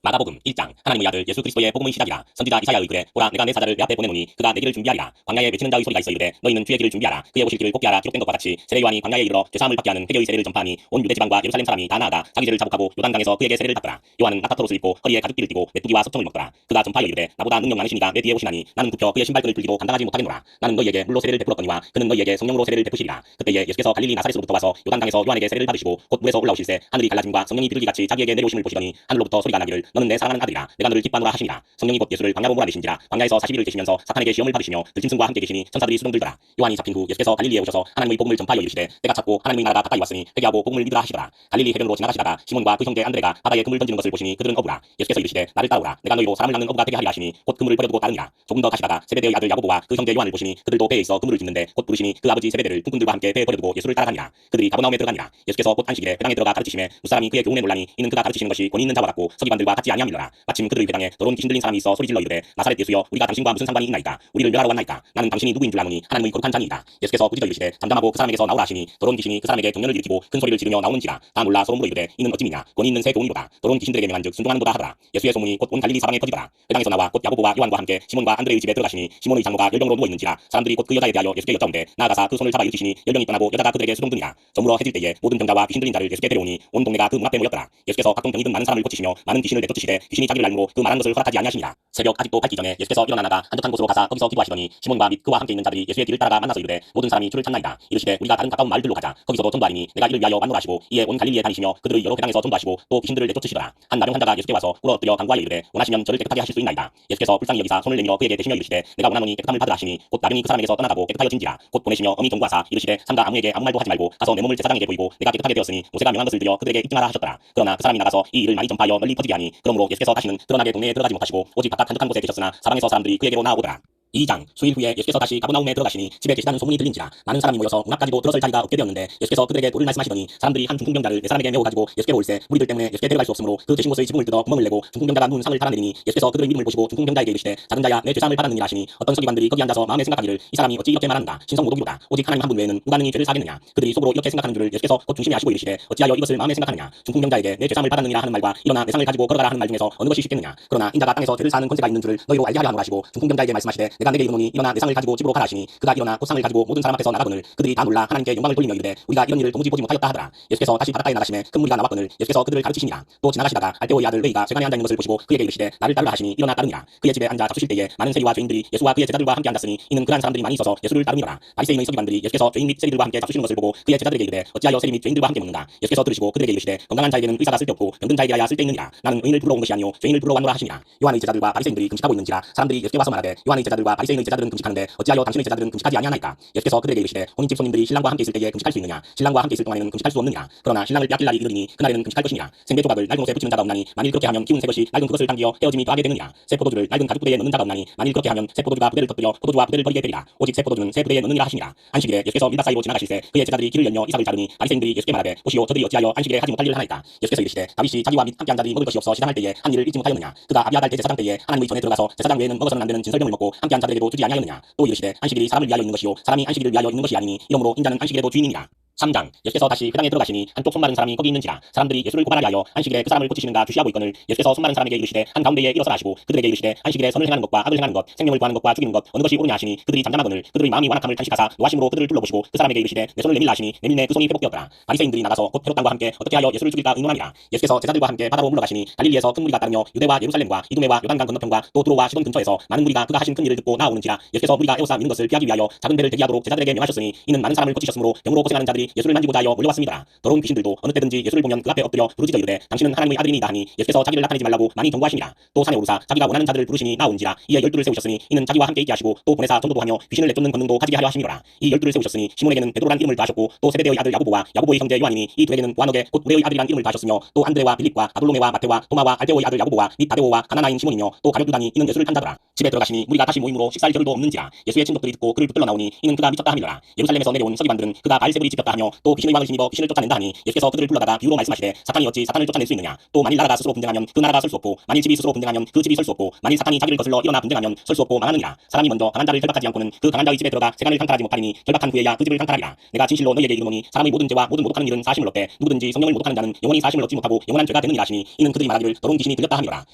마가복음 1장. 하나님의 아들 예수 그리스도의 복음의 시작이라. 선지자 이사야의 글에 보라 내가 내 사자를 내 앞에 보내노니 그가 내 길을 준비하리라. 광야에 외치는 자의 소리가 있어 이르되 너희는 주의 길을 준비하라. 그의 오실 길을 곱게 하라. 기록된 것과 같이 세례 요한이 광야에 이르러 죄사함을 받게 하는 회개의 세례를 전파하니 온 유대 지방과 예루살렘 사람이 다 나아가 자기 죄를 자복하고 요단강에서 그에게 세례를 받더라. 요한은 나타토롯을 입고 허리에 가죽띠를 띠고 메뚜기와 석청을 먹더라. 그가 전파하여 이르되 나보다 능력 많으시니가 내 뒤에 오시나니 나는 굽혀 그의 신발끈을 풀기도 감당하지 못하겠노라. 나는 너희에게 물로 세례를 베풀었거니와 그는 너희에게 성령으로 세례를 베푸시리라. 그때에 예수께서 갈릴리 나사렛으로부터 와서 요단강에서 요한에게 세례를 받으시고 곧 물에서 올라오실새 하늘이 갈라짐과 성령이 비둘기같이 자기에게 내려오심을 보시더니 하늘로부터 소리가 나기를 너는 내 사랑하는 아들이라. 내가 너를 기뻐하노라 하시니라. 성령이 곧 예수를 광야로 몰아내신지라. 광야에서 40일을 계시면서 사탄에게 시험을 받으시며 들짐승과 함께 계시니 천사들이 수종들더라. 요한이 잡힌 후 예수께서 갈릴리에 오셔서 하나님의 복음을 전파하여 이르시되 때가 찼고 하나님의 나라가 가까이 왔으니 회개하고 복음을 믿으라 하시더라. 갈릴리 해변으로 지나가시다가 시몬과 그 형제 안드레가 바다에 그물 던지는 것을 보시니 그들은 어부라. 예수께서 이르시되 나를 따르라. 내가 너희로 사람을 낚는 어부가 되게 하리라 하시니 곧 그물을 버려두고 따르니라. 조금 더 가시다가 세베대의 아들 야고보와 그 형제 요한을 보시니 그들도 배에 있어 그물을 짚는데 곧 부르시니 그 아버지 세베대를 군군들과 함께 배에 버려두고 예수를 따라가니라. 그들이 가버나움에 들어가니라. 예수께서 곧 안식일에 회당에 들어가 가르치심에 무사람이 그의 교훈에 놀라니 이는 그가 가르치시는 것이 권위 있는 자와 같고 서기관들과 같지 아니함이로라. 마침 그들의 회당에 더러운 귀신 들린 사람이 있어 소리질러 이르되 나사렛 예수여 우리가 당신과 무슨 상관이 있나이까. 우리를 멸하러 왔나이까. 나는 당신이 누구인 줄 아노니 하나님의 거룩한 자니이다. 예수께서 꾸짖어 이르시되 잠잠하고 그 사람에게서 나오라 하시니 더러운 귀신이 그 사람에게 경련을 일으키고 큰 소리를 지르며 나오는지라. 다 놀라 소름 물어 이르되 이는 어찌미냐. 권위 있는 새 교훈이로다. 더러운 귀신들에게 명한즉 순종하는도다 하더라. 예수의 소문이 곧 온 갈릴리 사방에 퍼지더라. 회당에서 나와 곧 야고보와 요한과 함께 시몬과 안드레의 집에 들어가시니 시몬의 장모가 열병으로 누워 있는지라. 사람들이 곧 그 여자에 대하여 예수께 여짜온대 나아가사 그 손을 잡아 일으키시니 열병이 떠나고 여자가 그들에게 수종드니라. 저물어 해질 때에 모든 병자와 귀신 들린 자를 예수께 데려오니 온 동네가 그 문 앞에 모였더라. 예수께서 각종 병이 든 많은 사람을 고치시며 많은 귀신을 내쫓으시되 귀신이 자기를 알므로 그 말한 것을 허락하지 아니하시니라. 새벽 아직도 밝기 전에 예수께서 일어나 나가 한적한 곳으로 가사 거기서 기도하시더니 시몬과 및 그와 함께 있는 자들이 예수의 길을 따라가 만나서 이르되 모든 사람이 주를 찾나이다. 이르시되 우리가 다른 가까운 마을들로 가자. 거기서도 전도하리니 내가 이를 위하여 만노라 하시고 이에 온 갈릴리에 다니시며 그들의 여러 회당에서 전도하시고 또 귀신들을 내쫓으시더라. 한 나병 환자가 예수께 와서 꿇어 엎드려 간구하여 이르되 원하시면 저를 깨끗하게 하실 수 있나이다. 예수께서 불쌍히 여기사 손을 내밀어 그에게 대시며 이르시되 내가 원하노니 깨끗함을 받으라 하시니 곧 나병이 그 사람에게서 떠나가고 깨끗하여진지라. 곧 보내시며 엄히 경고하사 이르시되 삼가 아무에게 아무 말도 하지 말고 가서 내 몸을 제사장에게 보이고 내가 깨끗하게 되었으니 모세가 명한 것을 드려 그들에게 입증하라 하셨더라. 그러나 그 사람이 나가서 이 일을 많이 전파하여 널리 퍼지게 하니 그러므로 예수께서 다시는 드러나게 동네에 들어가지 못하시고 오직 바깥 한적한 곳에 계셨으나 사방에서 사람들이 그에게로 나아오더라. 2장. 수일 후에 예수께서 다시 가버나움에 들어가시니 집에 계시다는 소문이 들린지라. 많은 사람이 모여서 문 앞까지도 들어설 자리가 없게 되었는데 예수께서 그들에게 도를 말씀하시더니 사람들이 한 중풍병자를 네 사람에게 메워 가지고 예수께로 올세 무리들 때문에 예수께 데려갈 수 없으므로 그 계신 곳의 지붕을 뜯어 구멍을 내고 중풍병자가 누운 상을 달아내리니 예수께서 그들의 믿음을 보시고 중풍병자에게 이르시되 작은 자야 내 죄사함을 받았느니라 하시니 어떤 서기관들이 거기 앉아서 마음에 생각하기를 이 사람이 어찌 이렇게 말하는가 신성모독이로다. 오직 하나님 한 분 외에는 누가 능히 죄를 사겠느냐. 그들이 속으로 이렇게 생각하는 줄을 예수께서 곧 중심에 아시고 이르시되 어찌하여 이것을 마음에 생각하느냐. 중풍병자에게 내 죄사함을 받았느니라 하는 말과 일어나 내 상을 가지고 걸어가라 하는 말 중에서 어느 것이 쉽겠느냐. 그러나 인자가 땅에서 죄를 사는 권세가 있는 줄을 너희로 알게 하려 하노라 하시고 중풍병자에게 말씀하시되 내가 내게 이르노니 일어나 내 상을 가지고 집으로 가라 하시니 그가 일어나 곧 상을 가지고 모든 사람 앞에서 나가거늘 그들이 다 놀라 하나님께 영광을 돌리며 이르되 우리가 이런 일을 도무지 보지 못하였다 하더라. 예수께서 다시 바닷가에 나가시매 큰 무리가 나왔거늘 예수께서 그들을 가르치시니라. 또 지나가시다가 알데오의 아들 레이가 쇠관에 앉아 있는 것을 보시고 그에게 이르시되 나를 따르라 하시니 일어나 따르니라. 그의 집에 앉아 잡수실 때에 많은 세리와 죄인들이 예수와 그의 제자들과 함께 앉았으니 이는 그러한 사람들이 많이 있어서 예수를 따르니라. 바리새인의 서기관들이 예수께서 죄인 및 세리들과 함께 잡수시는 것을 보고 그의 제자들에게 이르되 어찌하여 세리 및 죄인들과 함께 먹는가. 예수께서 들으시고 그들에게 이르시되 건강한 자에게는 의사가 쓸데없고 병든 자에게야 쓸데있느니라. 나는 의인을 부르러 온 것이 아니요 죄인을 부르러 왔노라 하시니라. 요한의 제자들과 바리새인들이 금식하고 있는지라 사람들이 예수께 와서 말하되 요한의 제자들과 바리새인의 제자들은 금식하는데 어찌하여 당신의 제자들은 금식하지 아니하나이까. 예수께서 그들에게 이르시되 혼인집 손님들이 신랑과 함께 있을 때에 금식할 수 있느냐. 신랑과 함께 있을 동안에는 금식할 수 없느니라. 그러나 신랑을 빼앗길 날이 이르리니 그날에는 금식할 것이니라. 생배 조각을 낡은 옷에 붙이는 자가 없나니 만일 그렇게 하면 기운 새 것이 낡은 그것을 당기어 헤어짐이 더하게 되느니라. 새 포도주를 낡은 가죽 부대에 넣는 자가 없나니 만일 그렇게 하면 새 포도주가 부대를 터뜨려 포도주와 부대를 버리게 되리라. 오직 새 포도주는 새 부대에 넣느니라 하시니라. 안식일에 예수께서 밀밭 사이로 지나가실새 그의 제자들이 길을 연려 이삭을 자르니 바리새인들이 예수께 말하되 보시오 저들이 어찌하여 안식일에 하지 못할 일을 하나이까. 예수께서 이르시되 다윗이 자기와 및 함께한 자들이 먹을 것이 없어 시장할 때에 한 일을 잊지 못하였느냐. 그가 아비아달 대제사장 때에 하나님의 전에 들어가서 제사장 외에는 먹어서는 안 되는 진설병을 먹고 함께한 자들에게도 주지 아니하였느냐. 또 이르시되 안식일이 사람을 위하여 있는 것이요 사람이 안식일을 위하여 있는 것이 아니니 이러므로 인자는 안식일에도 주인이니라. 3장. 예수께서 다시 회당에 들어가시니 한쪽 손 마른 사람이 거기 있는지라. 사람들이 예수를 고발하려 하여 안식일에 그 사람을 고치시는가 주시하고 있거늘 예수께서 손 마른 사람에게 이르시되 한 가운데에 일어서라 하시고 그들에게 이르시되 안식일에 선을 행하는 것과 악을 행하는 것 생명을 구하는 것과 죽이는 것 어느 것이 옳으냐 하시니 그들이 잠잠하거늘 그들의 마음이 완악함을 탄식하사 노하심으로 그들을 둘러보시고 그 사람에게 이르시되 내 손을 내밀라 하시니 내밀매 그 손이 회복되었더라. 바리새인들이 나가서 곧 헤롯 당과 함께 어떻게 하여 예수를 죽일까 의논하니라. 예수께서 제자들과 함께 바다로 물러가시니 갈릴리에서 큰 무리가 따르며 유대와 예루살렘과 이두메와 요단강 건너편과 또 두로와 시돈 근처에서 많은 무리가 그가 하신 큰 일을 듣고 나아오는지라. 예수께서 무리가 에워싸 미는 것을 피하기 위하여 작은 배를 대기하도록 제자들에게 명하셨으니 이는 많은 사람을 고치셨으므로 병으로 고생하는 자들이 예수를 만지고자 하여 몰려왔습니다. 더러운 귀신들도 어느 때든지 예수를 보면 그 앞에 엎드려 부르짖어 이르되 당신은 하나님의 아들이니이다 하니 예수께서 자기를 나타내지 말라고 많이 경고하시니라. 또 산에 오르사 자기가 원하는 자들을 부르시니 나온지라. 이에 열두를 세우셨으니 이는 자기와 함께 있게 하시고 또 보내사 전도도 하며 귀신을 내쫓는 권능도 가지게 하려 하심이로라. 이 열두를 세우셨으니 시몬에게는 베드로란 이름을 다하셨고 또 세베대의 아들 야고보와 야고보의 형제 요한이니 이 둘에게는 보아너게 곧 우레의 아들이란 이름을 다하셨으며 또 안드레와 빌립과 아블로메와 마테와 도마와 알데오의 아들 야고보와 및 다데오와 가나나인 시몬이며 또 가룟 유다니 이는 예수를 탄자더라. 집에 들어가시니 무리가 다시 모임으로 식사할 겨를도 없는지라. 예수의 친족들이 듣고 그를 붙들러 나오니 이는 그가 미쳤다 함이로라. 예루살렘에서 내려온 서기관들은 그가 바알세불이 지켰다 하며 하며 또 귀신의 왕을 힘입어 귀신을 쫓아낸다 하니 예수께서 그들을 불러다가 비유로 말씀하시되 사탄이 어찌 사탄을 쫓아낼 수 있느냐. 또 만일 나라가 스스로 분쟁하면 그 나라가 설 수 없고 만일 집이 스스로 분쟁하면 그 집이 설 수 없고 만일 사탄이 자기를 거슬러 일어나 분쟁하면 설 수 없고 망하느니라. 사람이 먼저 강한 자를 결박하지 않고는 그 강한 자의 집에 들어가 세간을 강탈하지 못하리니 결박한 후에야 그 집을 강탈하리라. 내가 진실로 너희에게 이르노니 사람의 모든 죄와 모든 모독하는 일은 사심을 얻되 누구든지 성령을 모독하는 자는 영원히 사심을 얻지 못하고 영원한 죄가 되느니라 하시니 이는 그들이 말하기를 더러운 귀신이 들렸다 함이라.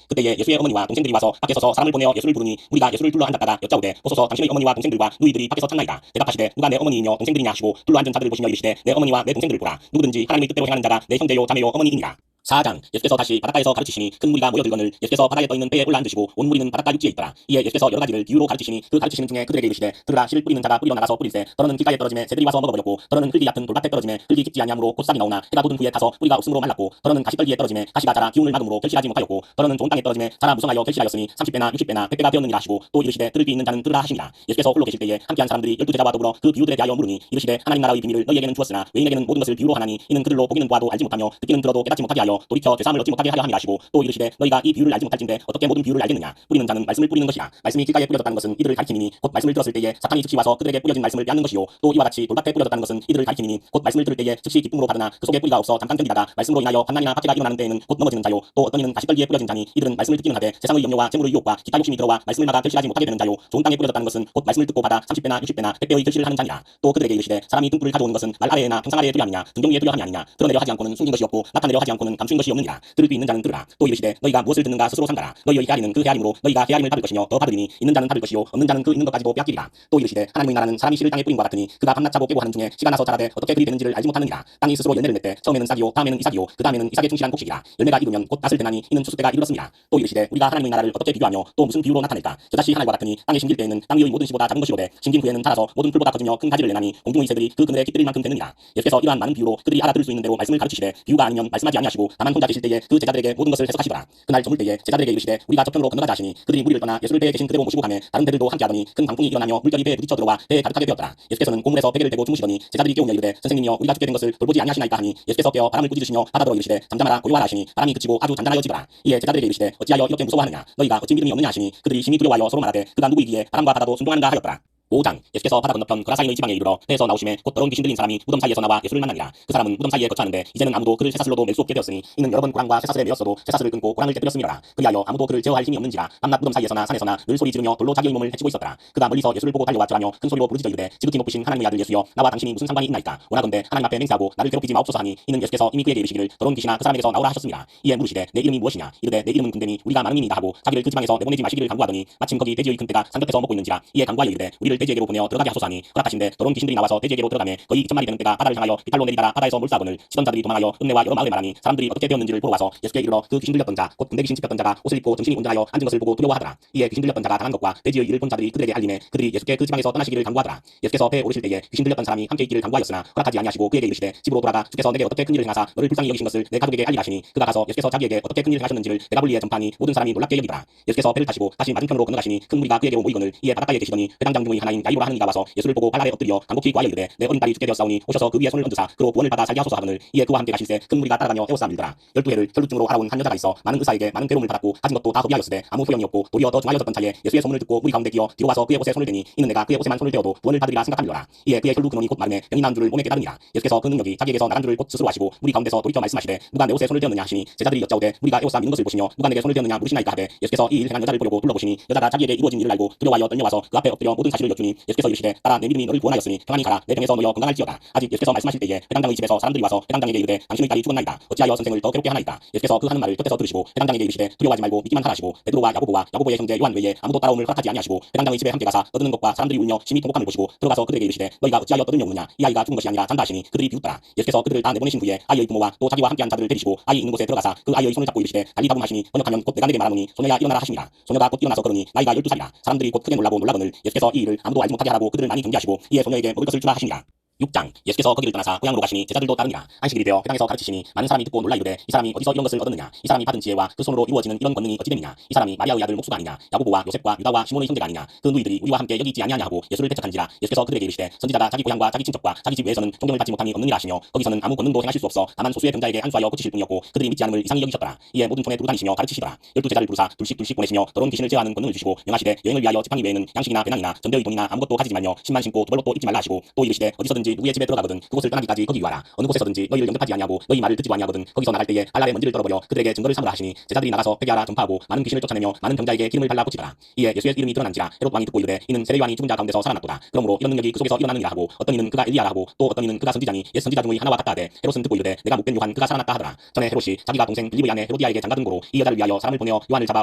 그때에 예수의 어머니와 동생들이 와서 밖에 서서 사람을 보내어 예수를 부르니 우리가 예수를 둘러 앉았다가 여짜오되 보소서 당신의 어머니와 동생들과 누이들이 밖에서 찾나이다. 대답하시되 누가 내 어머니이며 동생들이냐 하시고 둘러 앉은 자들을 보시며 이르시되 내 어머니와 내 동생들을 보라. 누구든지 하나님의 뜻대로 행하는 자가 내 형제요 자매요 어머니이니라. 4장 예수께서 다시 바닷가에서 가르치시니 큰 무리가 모여들거늘 예수께서 바다에 떠있는 배에 올라앉으시고 온 무리는 바닷가 육지에 있더라. 이에 예수께서 여러 가지를 비유로 가르치시니 그 가르치시는 중에 그들에게 이르시되 들으라. 씨를 뿌리는 자가 뿌리러 나가서 뿌릴새 더러는 길가에 떨어지매 새들이 와서 먹어버렸고 더러는 흙이 얕은 돌밭에 떨어지매 흙이 깊지 아니하므로 곧 싹이 나오나 해가 돋은 후에 타서 뿌리가 없으므로 말랐고 더러는 가시떨기에 떨어지매 가시가 자라 기운을 막음으로 결실하지 못하였고 더러는 좋은 땅에 떨어지매 자라 무성하여 결실하였으니 30배나 60배나 100배가 되었느니라 하시고 또 이르시되 들을 귀 있는 자는 들으라 하시니라. 예수께서 홀로 계실 때에 함께한 사람들이 12제자와 더불어 그 비유들에 대하여 물으니 이르시되 하나님 나라의 비밀을 너희에게는 주었으나 외인에게는 모든 것을 비유로 하나니 이는 그들로 보기는 보아도 알지 못하며 듣기는 들어도 깨닫지 못하게 하여 돌이켜 죄사함을 얻지 못하게 하려 함이라 하시고 또 이르시되 너희가 이 비유를 알지 못할진대 어떻게 모든 비유를 알겠느냐. 뿌리는 자는 말씀을 뿌리는 것이라. 말씀이 길가에 뿌려졌다는 것은 이들을 가리키니 곧 말씀을 들었을 때에 사탄이 즉시 와서 그들에게 뿌려진 말씀을 빼앗는 것이요 또 이와 같이 돌밭에 뿌려졌다는 것은 이들을 가리키니 곧 말씀을 들을 때에 즉시 기쁨으로 받으나 그 속에 뿌리가 없어 잠깐 견디다가 말씀으로 인하여 환난이나 박해가 일어나는 때에는 곧 넘어지는 자요 또 어떤 이는 가시떨기에 뿌려진 자니 이들은 말씀을 듣기는 하되 세상의 염려와 재물의 유혹과 기타 욕심이 들어와 말씀을 막아 결실하지 못하게 되는 자요 좋은 땅에 뿌려졌다는 것은 곧 말씀을 듣고 받아 30배나 60배나 100배의 결실을 하는 자니라. 또 그들에게 이르시되 사람이 등불을 가져오는 것은 말 아래에나 평상 아래에 두려 하느냐 등경 위에 두려 함이 아니냐. 드러내려 하지 않고는 숨긴 것이 없고 나타내려 하지 않고는 감추인 것이 없느니라. 들을 귀 있는 자는 들으라. 또 이르시되 너희가 무엇을 듣는가 스스로 삼가라. 너희의 헤아리는 그 헤아림으로 너희가 헤아림을 받을 것이며 더 받으리니 있는 자는 받을 것이요 없는 자는 그 있는 것까지도 빼앗기리라. 또 이르시되 하나님의 나라는 사람이 씨를 땅에 뿌린 것 같으니 그가 밤낮 자고 깨고 하는 중에 시가 나서 자라되 어떻게 그리 되는지를 알지 못하느니라. 땅이 스스로 열매를 맺되 처음에는 싹이요 다음에는 이삭이요 그 다음에는 이삭의 충실한 곡식이라. 열매가 익으면 곧 낫을 되나니 이는 추수 때가 이르렀습니다. 또 이르시되 우리가 하나님의 나라를 어떻게 비교하며 또 무슨 비유로 나타낼까. 저다시 하늘과 같으니 땅에 심길 때에는 땅 위의 모든 씨보다 작은 것이로되 심긴 후에는 자라서 모든 풀보다 커지며 큰 가지를 내나니 공중의 새들이 그 그늘에 깃들일 만큼 되느니라. 예수께서 이러한 많은 비유로 그들이 알아들을 수 있는 대로 말씀을 가르치시되 비유가 아니면 말씀하지 아니하시고 다만 혼자 계실 때에 그 제자들에게 모든 것을 해석하시더라. 그날 저물 때에 제자들에게 이르시되 우리가 저편으로 건너가자 하시니 그들이 무리를 떠나 예수를 배에 계신 그대로 모시고 가매 다른 배들도 함께 하더니 큰 강풍이 일어나며 물결이 배에 부딪혀 들어와 배에 가득하게 되었더라. 예수께서는 고물에서 베개를 대고 주무시더니 제자들이 깨우며 이르되 선생님이여 우리가 죽게 된 것을 돌보지 아니하시나이까 하니 예수께서 깨어 바람을 꾸짖으시며 바다더러 이르시되 잠잠하라 고요하라 하시니 바람이 그치고 아주 잔잔하여 지더라. 이에 제자들에게 이르시되 어찌하여 이렇게 무서워하느냐. 너희가 어찌 믿음이 없느냐 하시니 그들이 심히 두려워하여 서로 말하되 그가 누구이기에 바람과 바다도 순종하는가 하였더라. 5장 예수께서 바다 건너편 그라사인의 지방에 이르러 배에서 나오심에 곧 더러운 귀신 들린 사람이 무덤 사이에서 나와 예수를 만나니라. 그 사람은 무덤 사이에 거처하는데 이제는 아무도 그를 쇠사슬로도 맬 수 없게 되었으니 이는 여러 번 고랑과 쇠사슬에 매였어도 쇠사슬을 끊고 고랑을 깨뜨렸음이라. 그리하여 아무도 그를 제어할 힘이 없는지라 밤낮 무덤 사이에서나 산에서나 늘 소리 지르며 돌로 자기의 몸을 해치고 있었더라. 그가 멀리서 예수를 보고 달려와 절하며 큰 소리로 부르짖어 이르되 지극히 높으신 하나님의 아들 예수여 나와 당신이 무슨 상관이 있나이까. 원하건대 하나님 앞에 맹세하고 나를 괴롭히지 마옵소서 하니 이는 예수께서 이미 그에게 이르시기를 더러운 귀신아 그 사람에게서 나오라 하셨습니다. 이에 물으시되 내 이름이 무엇이냐. 이르되 내 이름은 군대니 우리가 많음이니이다 하고 자기를 그 지방에서 내보내지 마시기를 간구하더니 마침 거기 돼지의 큰 떼가 산곁에서 먹고 있는지라. 이에 간구하여 이르되 우리를 돼지에게로 보내어 들어가게 하소서 하니 허락하신대 더러운 귀신들이 나와서 돼지에게로 들어가매 거의 2,000마리 되는 떼가 바다를 향하여 비탈로 내리다가 바다에서 몰사하거늘 치던 자들이 도망하여 읍내와 여러 마을에 말하니 사람들이 어떻게 되었는지를 보러 와서 예수께 이르러 그 귀신 들렸던 자 곧 군대 귀신 찝혔던 자가 옷을 입고 정신이 온전하여 앉은 것을 보고 두려워하더라. 이에 귀신 들렸던 자가 당한 것과 돼지의 일을 본 자들이 그들에게 알림해 그들이 예수께 그 지방에서 떠나시기를 간구하더라. 예수께서 배에 오르실 때에 귀신 들렸던 사람이 함께 있기를 간구하였으나 허락하지 아니하시고 그에게 이르시되 집으로 돌아가 주께서 내게 어떻게 큰 일을 행하사 너를 불쌍히 여기신 것을 내 가족에게 알리라 하시니 그가 가서 예수께서 자기에게 어떻게 큰 일을 하셨는지를 데가블리에 전파하니 모든 사람이 놀랍게 여기더라. 예수께서 배를 타시고 다시 맞은편으로 건너가시니 큰 무리가 그에게로 모이거늘 이에 바닷가에 계시더니 회당장 중의 하나인 야이로라 하는 이가 와서 예수를 보고 발 아래 엎드려 간곡히 구하여 이르되 내 어린 딸이 죽게 되었사오니 오셔서 그 위에 손을 얹으사 그로 구원을 받아 살게 하소서 하거늘 이에 그와 함께 가실새 큰 무리가 따라가며 에워싸 밀더라. 12해를 혈루증으로 알아온 한 여자가 있어 많은 의사에게 많은 괴로움을 받았고 가진 것도 다 허비하였으되 아무 소용이 없고 도리어 더 중하여졌던 차에 예수의 소문을 듣고 무리 가운데 끼어 뒤로 와서 그의 옷에 손을 대니 이는 내가 그의 옷에만 손을 대어도 구원을 받으리라 생각함이로라. 이에 그의 혈루 근원이 곧 마름에 병이 나은 줄을 몸에 깨달으니라. 예수께서 그 능력이 자기에게서 나간 줄을 곧 스스로 하시고 무리 가운데서 돌이켜 말씀하시되 누가 내 옷에 손을 대었느냐 하시니 제자들이 여짜오되 무리가 에워싸 미는 것을 보시며 누가 내게 손을 대었느냐 물으시나이까 하되 예수께서 이 일 행한 여자를 보려고 둘러보시니 여자가 자기에게 이루어진 일을 알고 두려워하여 떨려와서 그 앞에 엎드려 모든 사실을 여쭈니 예수께서 이르시되 따라 내 믿음이 너를 구원하였으니 평안히 가라 내 병에서 놓여 건강할지어다. 아직 예수께서 말씀하실 때에 회당장의 집에서 사람들이 와서 회당장에게 이르되 당신의 딸이 죽었나이다. 어찌하여 선생을 더 괴롭게 하나이까. 예수께서 그 하는 말을 곁에서 들으시고 회당장에게 이르시되 두려워하지 말고 믿기만 하라 하시고 베드로와 야고보의 형제 요한 외에 아무도 따라옴을 허락하지 아니하시고 회당장의 집에 함께 가사 떠드는 것과 사람들이 울며 심히 통곡함을 보시고 들어가서 그들에게 이르시되 너희가 어찌하여 떠들며 우느냐. 이 아이가 죽은 것이 아니라 잔다 하시니 그들이 비웃더라. 예수께서 그들을 다 내보내신 후에 아이의 부모와 또 자기와 함께한 자들을 데리시고 아이 있는 곳에 들어가사 그 아이의 손을 잡고 이르시되 달리다붐 하시니 번역하면 곧 내가 내게 말하노니 소녀야 일어나라 하시니라. 소녀가 곧 일어나서 걸으니 나이가 12살이라. 사람들이 곧 크게 놀라거늘 예수께서 이 일을 아무도 알지 못하게 하라고 그들을 많이 경계하시고 이에 소녀에게 먹을 것을 주라 하시니라. 6장 예수께서 거기를 떠나사 고향으로 가시니 제자들도 따르니라. 안식일이 되어 회당에서 가르치시니 많은 사람이 듣고 놀라 이르되 이 사람이 어디서 이런 것을 얻었느냐. 이 사람이 받은 지혜와 그 손으로 이루어지는 이런 권능이 어찌 되느냐. 이 사람이 마리아의 아들 목수가 아니냐. 야고보와 요셉과 유다와 시몬의 형제가 아니냐. 그 누이들이 우리와 함께 여기 있지 아니하냐 하고 예수를 배척한지라. 예수께서 그들에게 이르시되 선지자가 자기 고향과 자기 친척과 자기 집 외에서는 존경을 받지 못함이 없느니라 하시며 거기서는 아무 권능도 행하실 수 없어 다만 소수의 병자에게 안수하여 고치실 뿐이었고 그들이 믿지 않음을 이상히 여기셨더라. 이에 모든 촌에 두루다니시며 가르치시더라. 12제자를 부르사 둘씩 보내시며 더러운 귀신을 제어하는 권능을 주시고 명하시되 여행을 위하여 지팡이 외에는 양식이나 배낭이나 전대의 돈이나 아무것도 가지지 말며 신만 신고 두벌로 또 입지 말라 하시고 또 이르시되 어디서든지 어디든지 누구의 집에 들어가거든 그곳을 떠나기까지 거기 유하라. 어느 곳에서든지 너희를 영접하지 아니하고 너희 말을 듣지도 아니하거든 거기서 나갈 때에 알라의 먼지를 떨어버려 그들에게 증거를 삼으라 하시니 제자들이 나가서 회개하라 전파하고 많은 귀신을 쫓아내며 많은 병자에게 기름을 발라 고치더라. 이에 예수의 이름이 드러난지라 헤롯 왕이 듣고 이르되 이는 세례 요한이 죽은 자 가운데서 살아났도다. 그러므로 이런 능력이 그 속에서 일어나느니라 하고 어떤 이는 그가 엘리야라 하고 또 어떤 이는 그가 선지자니 옛 선지자 중의 하나와 같다 하되 헤롯은 듣고 이르되 내가 묵된 요한 그가 살아났다 하더라. 전에 헤롯이 자기가 동생 빌립의 아내 헤로디아에게 장가든 고로 이 여자를 위하여 사람을 보내어 요한을 잡아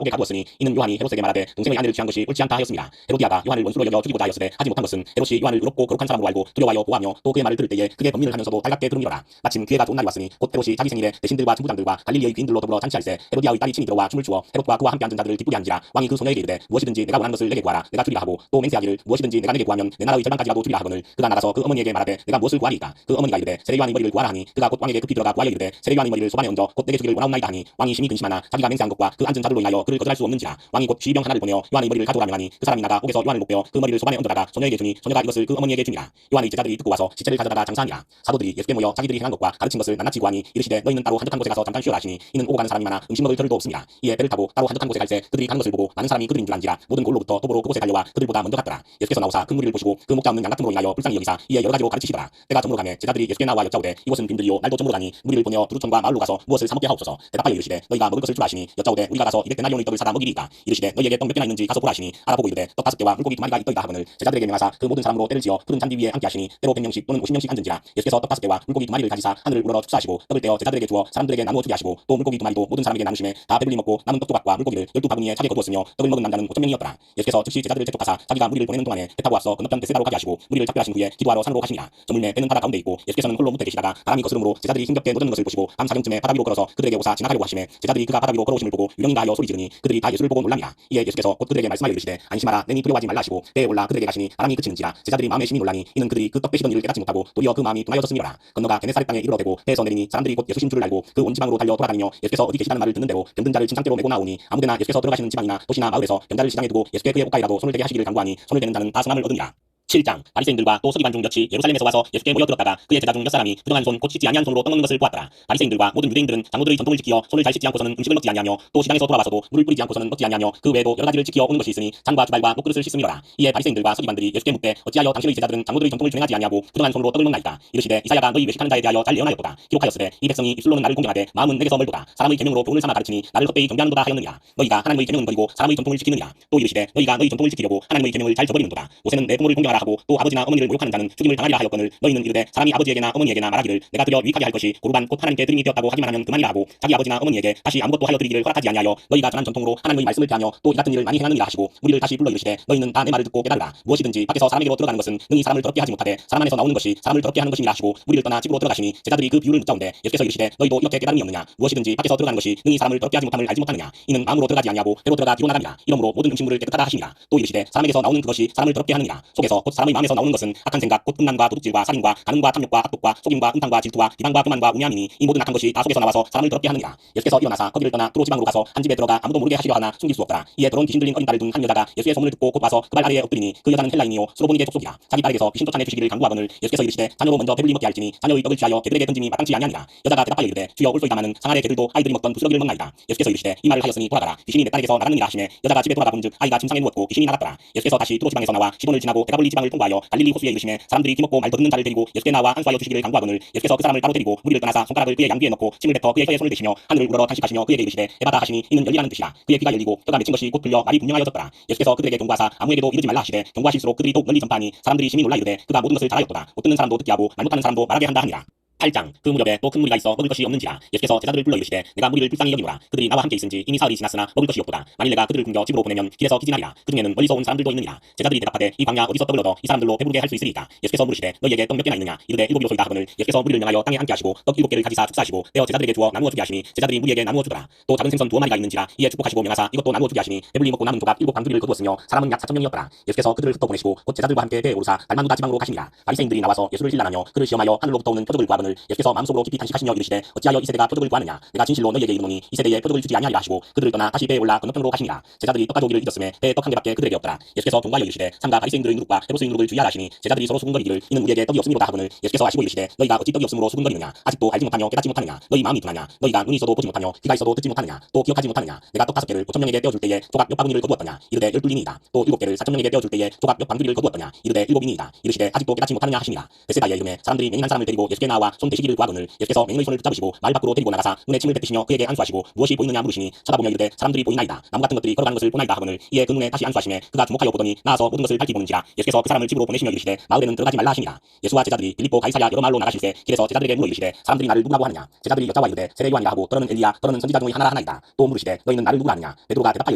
오게 가두었으니 이는 요한이 헤롯에게 말하되 동생의 아내를 취한 것이 옳지 않다 하였습니다. 헤로디아가 요한을 원수로 여겨 죽이고자 하였으되 하지 못한 것은 헤롯이 요한을 의롭고 거룩한 사람으로 알고 두려워하여 보호하며 또 그의 말을 들을 때에 그게 번민을 하면서도 달갑게 들음이더라. 마침 기회가 좋은 날이 왔으니 곧 헤롯이 자기 생일에 대신들과 천부장들과 갈릴리의 귀인들로 더불어 잔치할세 헤로디아의 딸이 친히 들어와 춤을 추어 헤롯과 그와 함께 앉은 자들을 기쁘게 한지라. 왕이 그 소녀에게 이르되 무엇이든지 내가 원하는 것을 내게 구하라 내가 주리라 하고 또 맹세하기를 무엇이든지 내가 내게 구하면 내 나라의 절반까지라도 주리라 하거늘 그가 나가서 그 어머니에게 말하되 내가 무엇을 구하리이까. 그 어머니가 이르되 세례 요한의 머리를 구하라 하니 그가 곧 왕에게 급히 들어가 구하여 이르되 세례 요한의 머리를 소반에 얹어 곧 내게 주기를 원하옵나이다 하니 왕이 심히 근심하나 자기가 맹세한 것과 그 앉은 자들로 인하여 그를 거절할 수 없는지라. 왕이 곧 쥐병 하나를 보내어 요한의 머리를 가져오라 명하니 그 사람이 나가 옥에서 요한을 못 빼어 그 머리를 소반에 얹어다가 소녀에게 주니 소녀가 이것을 그 어머니에게 주니라. 요한의 제자들이 듣고 와서 시체를 가져다가 장사하니라. 사도들이 예수께 모여 자기들이 행한 것과 가르친 것을 낱낱이 구하니 이르시되 너희는 따로 한적한 곳에 가서 잠깐 쉬어라 하시니 이는 오고 가는 사람이 많아 음식 먹을 겨를도 없습니다. 이에 배를 타고 따로 한적한 곳에 갈새 그들이 가는 것을 보고 많은 사람이 그들인 줄 안지라 모든 골로부터 도보로 그곳에 달려와 그들보다 먼저 갔더라. 예수께서 나오사 큰 무리를 보시고 그 목자 없는 양 같음으로 인하여 불쌍히 여기사 이에 여러 가지로 가르치시더라. 때가 저물어 가매 제자들이 예수께 나와 여짜오되 이곳은 빈들이요 날도 저물어 가니 무리를 보내어 두루촌과 마을로 가서 무엇을 사 먹게 하옵소서. 대답하여 이르시되 너희가 먹을 것을 주라 하시니 여짜오되 우리가 가서 200데나리온의 떡을 사다 먹이리이까. 이르시되 너희에게 떡 몇 개나 있는지 가서 보라 하시니 알아보고 이르되 떡 5개와 물고기 2마리가 있더이다 하거늘 제자들에게 명하사 그 모든 사람으로 때를 지어 푸른 잔디 위에 앉게 하시니 때로 100명씩 또는 50명씩 앉은지라. 예수께서 떡 5개와 물고기 2마리를 가지사 하늘을 우러러 축사하시고 떡을 떼어 제자들에게 주어 사람들에게 나누어 주게 하시고 또 물고기 2마리도 모든 사람에게 나누심에 다 배불리 먹고 남은 떡 조각과 물고기를 12바구니에 차게 거두었으며 떡을 먹은 남자는 5,000명이었더라. 예수께서 즉시 제자들을 재촉하사 자기가 무리를 보내는 동안에 배 타고 앞서 건너편 베세다로 가게 하시고 무리를 작별하신 후에 기도하러 산으로 가시니라. 저물매 배는 바다 가운데 있고 예수께서는 홀로 묻혀 계시다가 바람이 거스름으로 제자들이 힘겹게 노젓는 것을 보시고 밤 사경쯤에 바다 위로 걸어서 그들에게 오사 지나가려고 하시매 제자들이 그가 바다 위로 걸어오심을 보고 유령인가 하여 소리 지르니 그들이 다 예수를 보고 놀라니라. 이에 예수께서 곧 그들에게 말씀하여 이르시되 안심하라 내니 두려워하지 말라 하시고 배에 올라 그들에게 가시니 바람이 그치는지라. 제자들이 마음에 심히 놀라니 이는 그들이 그 떡 빼시던 일을 깨닫지 못하고 도리어 그 마음이 둔하여졌음이로라. 건너가 게네사렛 땅에 이르러 대고 배에서 내리니 사람들이 곧 예수신 줄을 알고 그 온 지방으로 달려 돌아다니며 예수께서 어디 계시다는 말을 듣는 대로 병든 자를 침상대로 메고 나오니 아무데나 예수께서 들어가시는 지방이나 도시나 마을에서 병자를 시장에 두고 예수께 그의 옷가이라도 손을 대게 하시기를 간구하니 손을 대는 자는 다 선함을 얻으니라. 7장 바리새인들과 또 서기관 중 몇이 예루살렘에서 와서 예수께 모여들었다가 그의 제자 중 몇 사람이 부정한 손 곧 씻지 아니한 손으로 떡 먹는 것을 보았더라. 바리새인들과 모든 유대인들은 장로들의 전통을 지키어 손을 잘 씻지 않고서는 음식을 먹지 아니하며 또 시장에서 돌아와서도 물을 뿌리지 않고서는 먹지 아니하며 그 외에도 여러 가지를 지키어 오는 것이 있으니 장과 주발과 녹그릇을 씻음이로라. 이에 바리새인들과 서기관들이 예수께 묻되 어찌하여 당신의 제자들은 장로들의 전통을 준행하지 아니하고 부정한 손으로 떡을 먹나이까. 이르시되 이사야가 너희 외식하는 자에 대하여 잘 예언하였도다. 기록하였으되 이 백성이 입술로는 나를 공경하되 마음은 내게서 멀도다. 사람의 계명으로 교훈을 삼아 가르치니 나를 헛되이 경배하는도다 하였느니라. 너희가 하나님의 계명은 버리고 사람의 전통을 지키느니라. 또 이르시되 너희가 너희 전통을 지키려고 하나님의 계명을 잘 저버리는도다. 모세는 내 부모를 공경하라 하고 또 아버지나 어머니를 모욕하는 자는 죽임을 당하리라 하였거늘 너희는 이르되 사람이 아버지에게나 어머니에게나 말하기를 내가 드려 유익하게 할 것이 고르반 곧 하나님께 드림이 되었다고 하기만 하면 그만이라 하고 자기 아버지나 어머니에게 다시 아무것도 하여 드리기를 허락하지 아니하여 너희가 전한 전통으로 하나님의 말씀을 피하며 또 이 같은 일을 많이 행하느니라 하시고 무리를 다시 불러 이르시되 너희는 다 내 말을 듣고 깨달으라. 무엇이든지 밖에서 사람에게로 들어가는 것은 능히 사람을 더럽게 하지 못하되 사람 안에서 나오는 것이 사람을 더럽게 하는 것임이라 하시고 무리를 떠나 집으로 들어가시니 제자들이 그 비유를 묻자온대 예수께서 이르시되 너희도 이렇게 깨달음이 없느냐. 무엇이든지 밖에서 들어가는 것이 능히 사람을 더럽게 하지 못함을 알지 못하느냐. 이는 마음으로 들어가지 아니하고 배로 들어가 뒤로 나갑니다. 이러므로 모든 음식물을 깨끗하다 하시니라. 또 이르시되 사람에게서 나오는 그것이 사람을 더럽게 하느니라. 속에서 곧 사람의 마음에서 나오는 것은 악한 생각 곧 음란과 도둑질과 살인과 간음과 탐욕과 악독과 속임과 음탕과 질투와 비방과 교만과 우매함이니 이 모든 악한 것이 다 속에서 나와서 사람을 더럽게 하느니라. 예수께서 일어나사 거기를 떠나 두로 지방으로 가서 한 집에 들어가 아무도 모르게 하시려 하나 숨길 수 없더라. 이에 더러운 귀신 들린 어린 딸을 둔 한 여자가 예수의 소문을 듣고 곧 와서 그 발 아래에 엎드리니 그 여자는 헬라인이요 수로보니게 족속이라. 자기 딸에게서 귀신 쫓아내 주시기를 간구하거늘 예수께서 이르시되 자녀로 먼저 배불리 먹게 할지니 자녀의 떡을 취하여 개들에게 던짐이 마땅치 아니하니라. 여자가 대답하여 이르되 주여 올소이다마는 상아래 개들도 아이들이 먹던 부스러기를 먹나이다. 예수께서 이르시되 이 말을 하였으니 돌아가라. 귀신이 내 딸에게서 나갔느니라 하시매 여자가 집에 돌아가 본즉 아이가 침상에 누웠고 귀신이 나갔더라. 예수께서 다시 두로 지방에서 나와 시돈을 지나고 데가볼리 지방을 통과하여 갈릴리 호수에 이르시매 사람들이 기먹고 말 더듬는 자를 데리고 예수께 나와 안수하여 주시기를 간구하거늘 예수께서 그 사람을 따로 데리고 무리를 떠나사 손가락을 그의 양귀에 넣고 침을 뱉어 그의 혀에 손을 대시며 하늘을 우러러 탄식하시며 그에게 이르시되 에바다 하시니 이는 열리라는 뜻이라. 그의 귀가 열리고 혀가 맺힌 것이 곧 풀려 말이 분명하여졌더라. 예수께서 그들에게 경고하사 아무에게도 이르지 말라 하시되 경고하실수록 그들이 더욱 널리 전파하니 사람들이 심히 놀라 이르되 그가 모든 것을 잘하였도다. 못 듣는 사람도 듣게 하고 말 못하는 사람도 말하게 한다 하니라. 8장 그 무렵에 또 큰 무리가 있어 먹을 것이 없는지라. 예수께서 제자들을 불러 이르시되 내가 무리를 불쌍히 여기노라. 그들이 나와 함께 있은지 이미 사흘이 지났으나 먹을 것이 없도다. 만일 내가 그들을 굶겨 집으로 보내면 길에서 기진하리라. 그 중에는 멀리서 온 사람들도 있느니라. 제자들이 대답하되 이 광야 어디서 떡을 얻어 이 사람들로 배부르게 할 수 있으리까. 예수께서 물으시되 너희에게 떡 몇 개나 있느냐. 이르되 7이로소이다 하거늘 예수께서 무리를 명하여 땅에 앉게 하시고 떡 7개를 가지사 축사하시고 떼어 제자들에게 주어 나누어 주게 하시니 제자들이 무리에게 나누어 주더라. 또 작은 생선 2마리가 있는지라. 이에 축복하시고 명하사 이것도 나누어 주게 하시니 배불리 먹고 남은 조각 7광주리를 거두었으며 사람은 약 4,000명이었더라. 예수께서 그들을 흩어 보내시고 곧 제자들과 함께 배에 오르사 달마누다 지방으로 가시니라. 바리새인들이 나와서 예수를 힐난하며 그를 시험하여 하늘로부터 오는 표적을 구하거늘 것을 예수께서 마음속으로 깊이 탄식하시며 이르시되 어찌하여 이 세대가 표적을 구하느냐 내가 진실로 너희에게 이르노니 이 세대에 표적을 주지 아니하리라 하시고 그들을 떠나 다시 배에 올라 건너편으로 가시니라. 제자들이 떡 가져오기를 잊었음에 배에 떡 한 개밖에 그들에게 없더라. 예수께서 경고하여 이르시되 삼가 바리새인들의 누룩과 헤롯의 누룩을 주의하라 하시니 제자들이 서로 수군거리기를 이는 우리에게 떡이 없음이로다 하거늘 예수께서 아시고 이르시되 너희가 어찌 떡이 없음으로 수군거리느냐 아직도 알지 못하며 깨닫지 못하느냐 너희 마음이 둔하냐 너희가 눈이 있어도 보지 못하며 귀가 있어도 듣지 못하느냐 또 기억하지 못하느냐 내가 떡 5개를 5,000명에게 떼어줄 때에 조각 몇 바구니를 거두었더냐 이르되 12이니이다 또 7개를 4,000명에게 떼어줄 때에 조각 몇 방귀를 거두었더냐 이르되 7이니이다 이르시되 아직도 깨닫지 못하느냐 하시니라. 베세다의 이름에 사람들이 맹인한 사람을 데리고 예수께 나와 손 대시기를 구하거늘 예수께서 맹인의 손을 붙잡으시고 마을 밖으로 데리고 나가사 눈에 침을 뱉으시며 그에게 안수하시고 무엇이 보이느냐 물으시니 쳐다보며 이르되 사람들이 보이나이다 나무 같은 것들이 걸어가는 것을 보나이다 하거늘 이에 그 눈에 다시 안수하시매 그가 주목하여 보더니 나아서 모든 것을 밝히 보는지라. 예수께서 그 사람을 집으로 보내시며 이르시되 마을에는 들어가지 말라 하시니라. 예수와 제자들이 빌립보 가이사랴 여러 마을로 나가실새 길에서 제자들에게 물어 이르시되 사람들이 나를 누구라고 하느냐. 제자들이 여자와 이르되 세례 요한이라 하고 또는 엘리야 또는 선지자 중의 하나라 하나이다. 또 물으시되 너희는 나를 누구라 하느냐. 베드로가 대답하여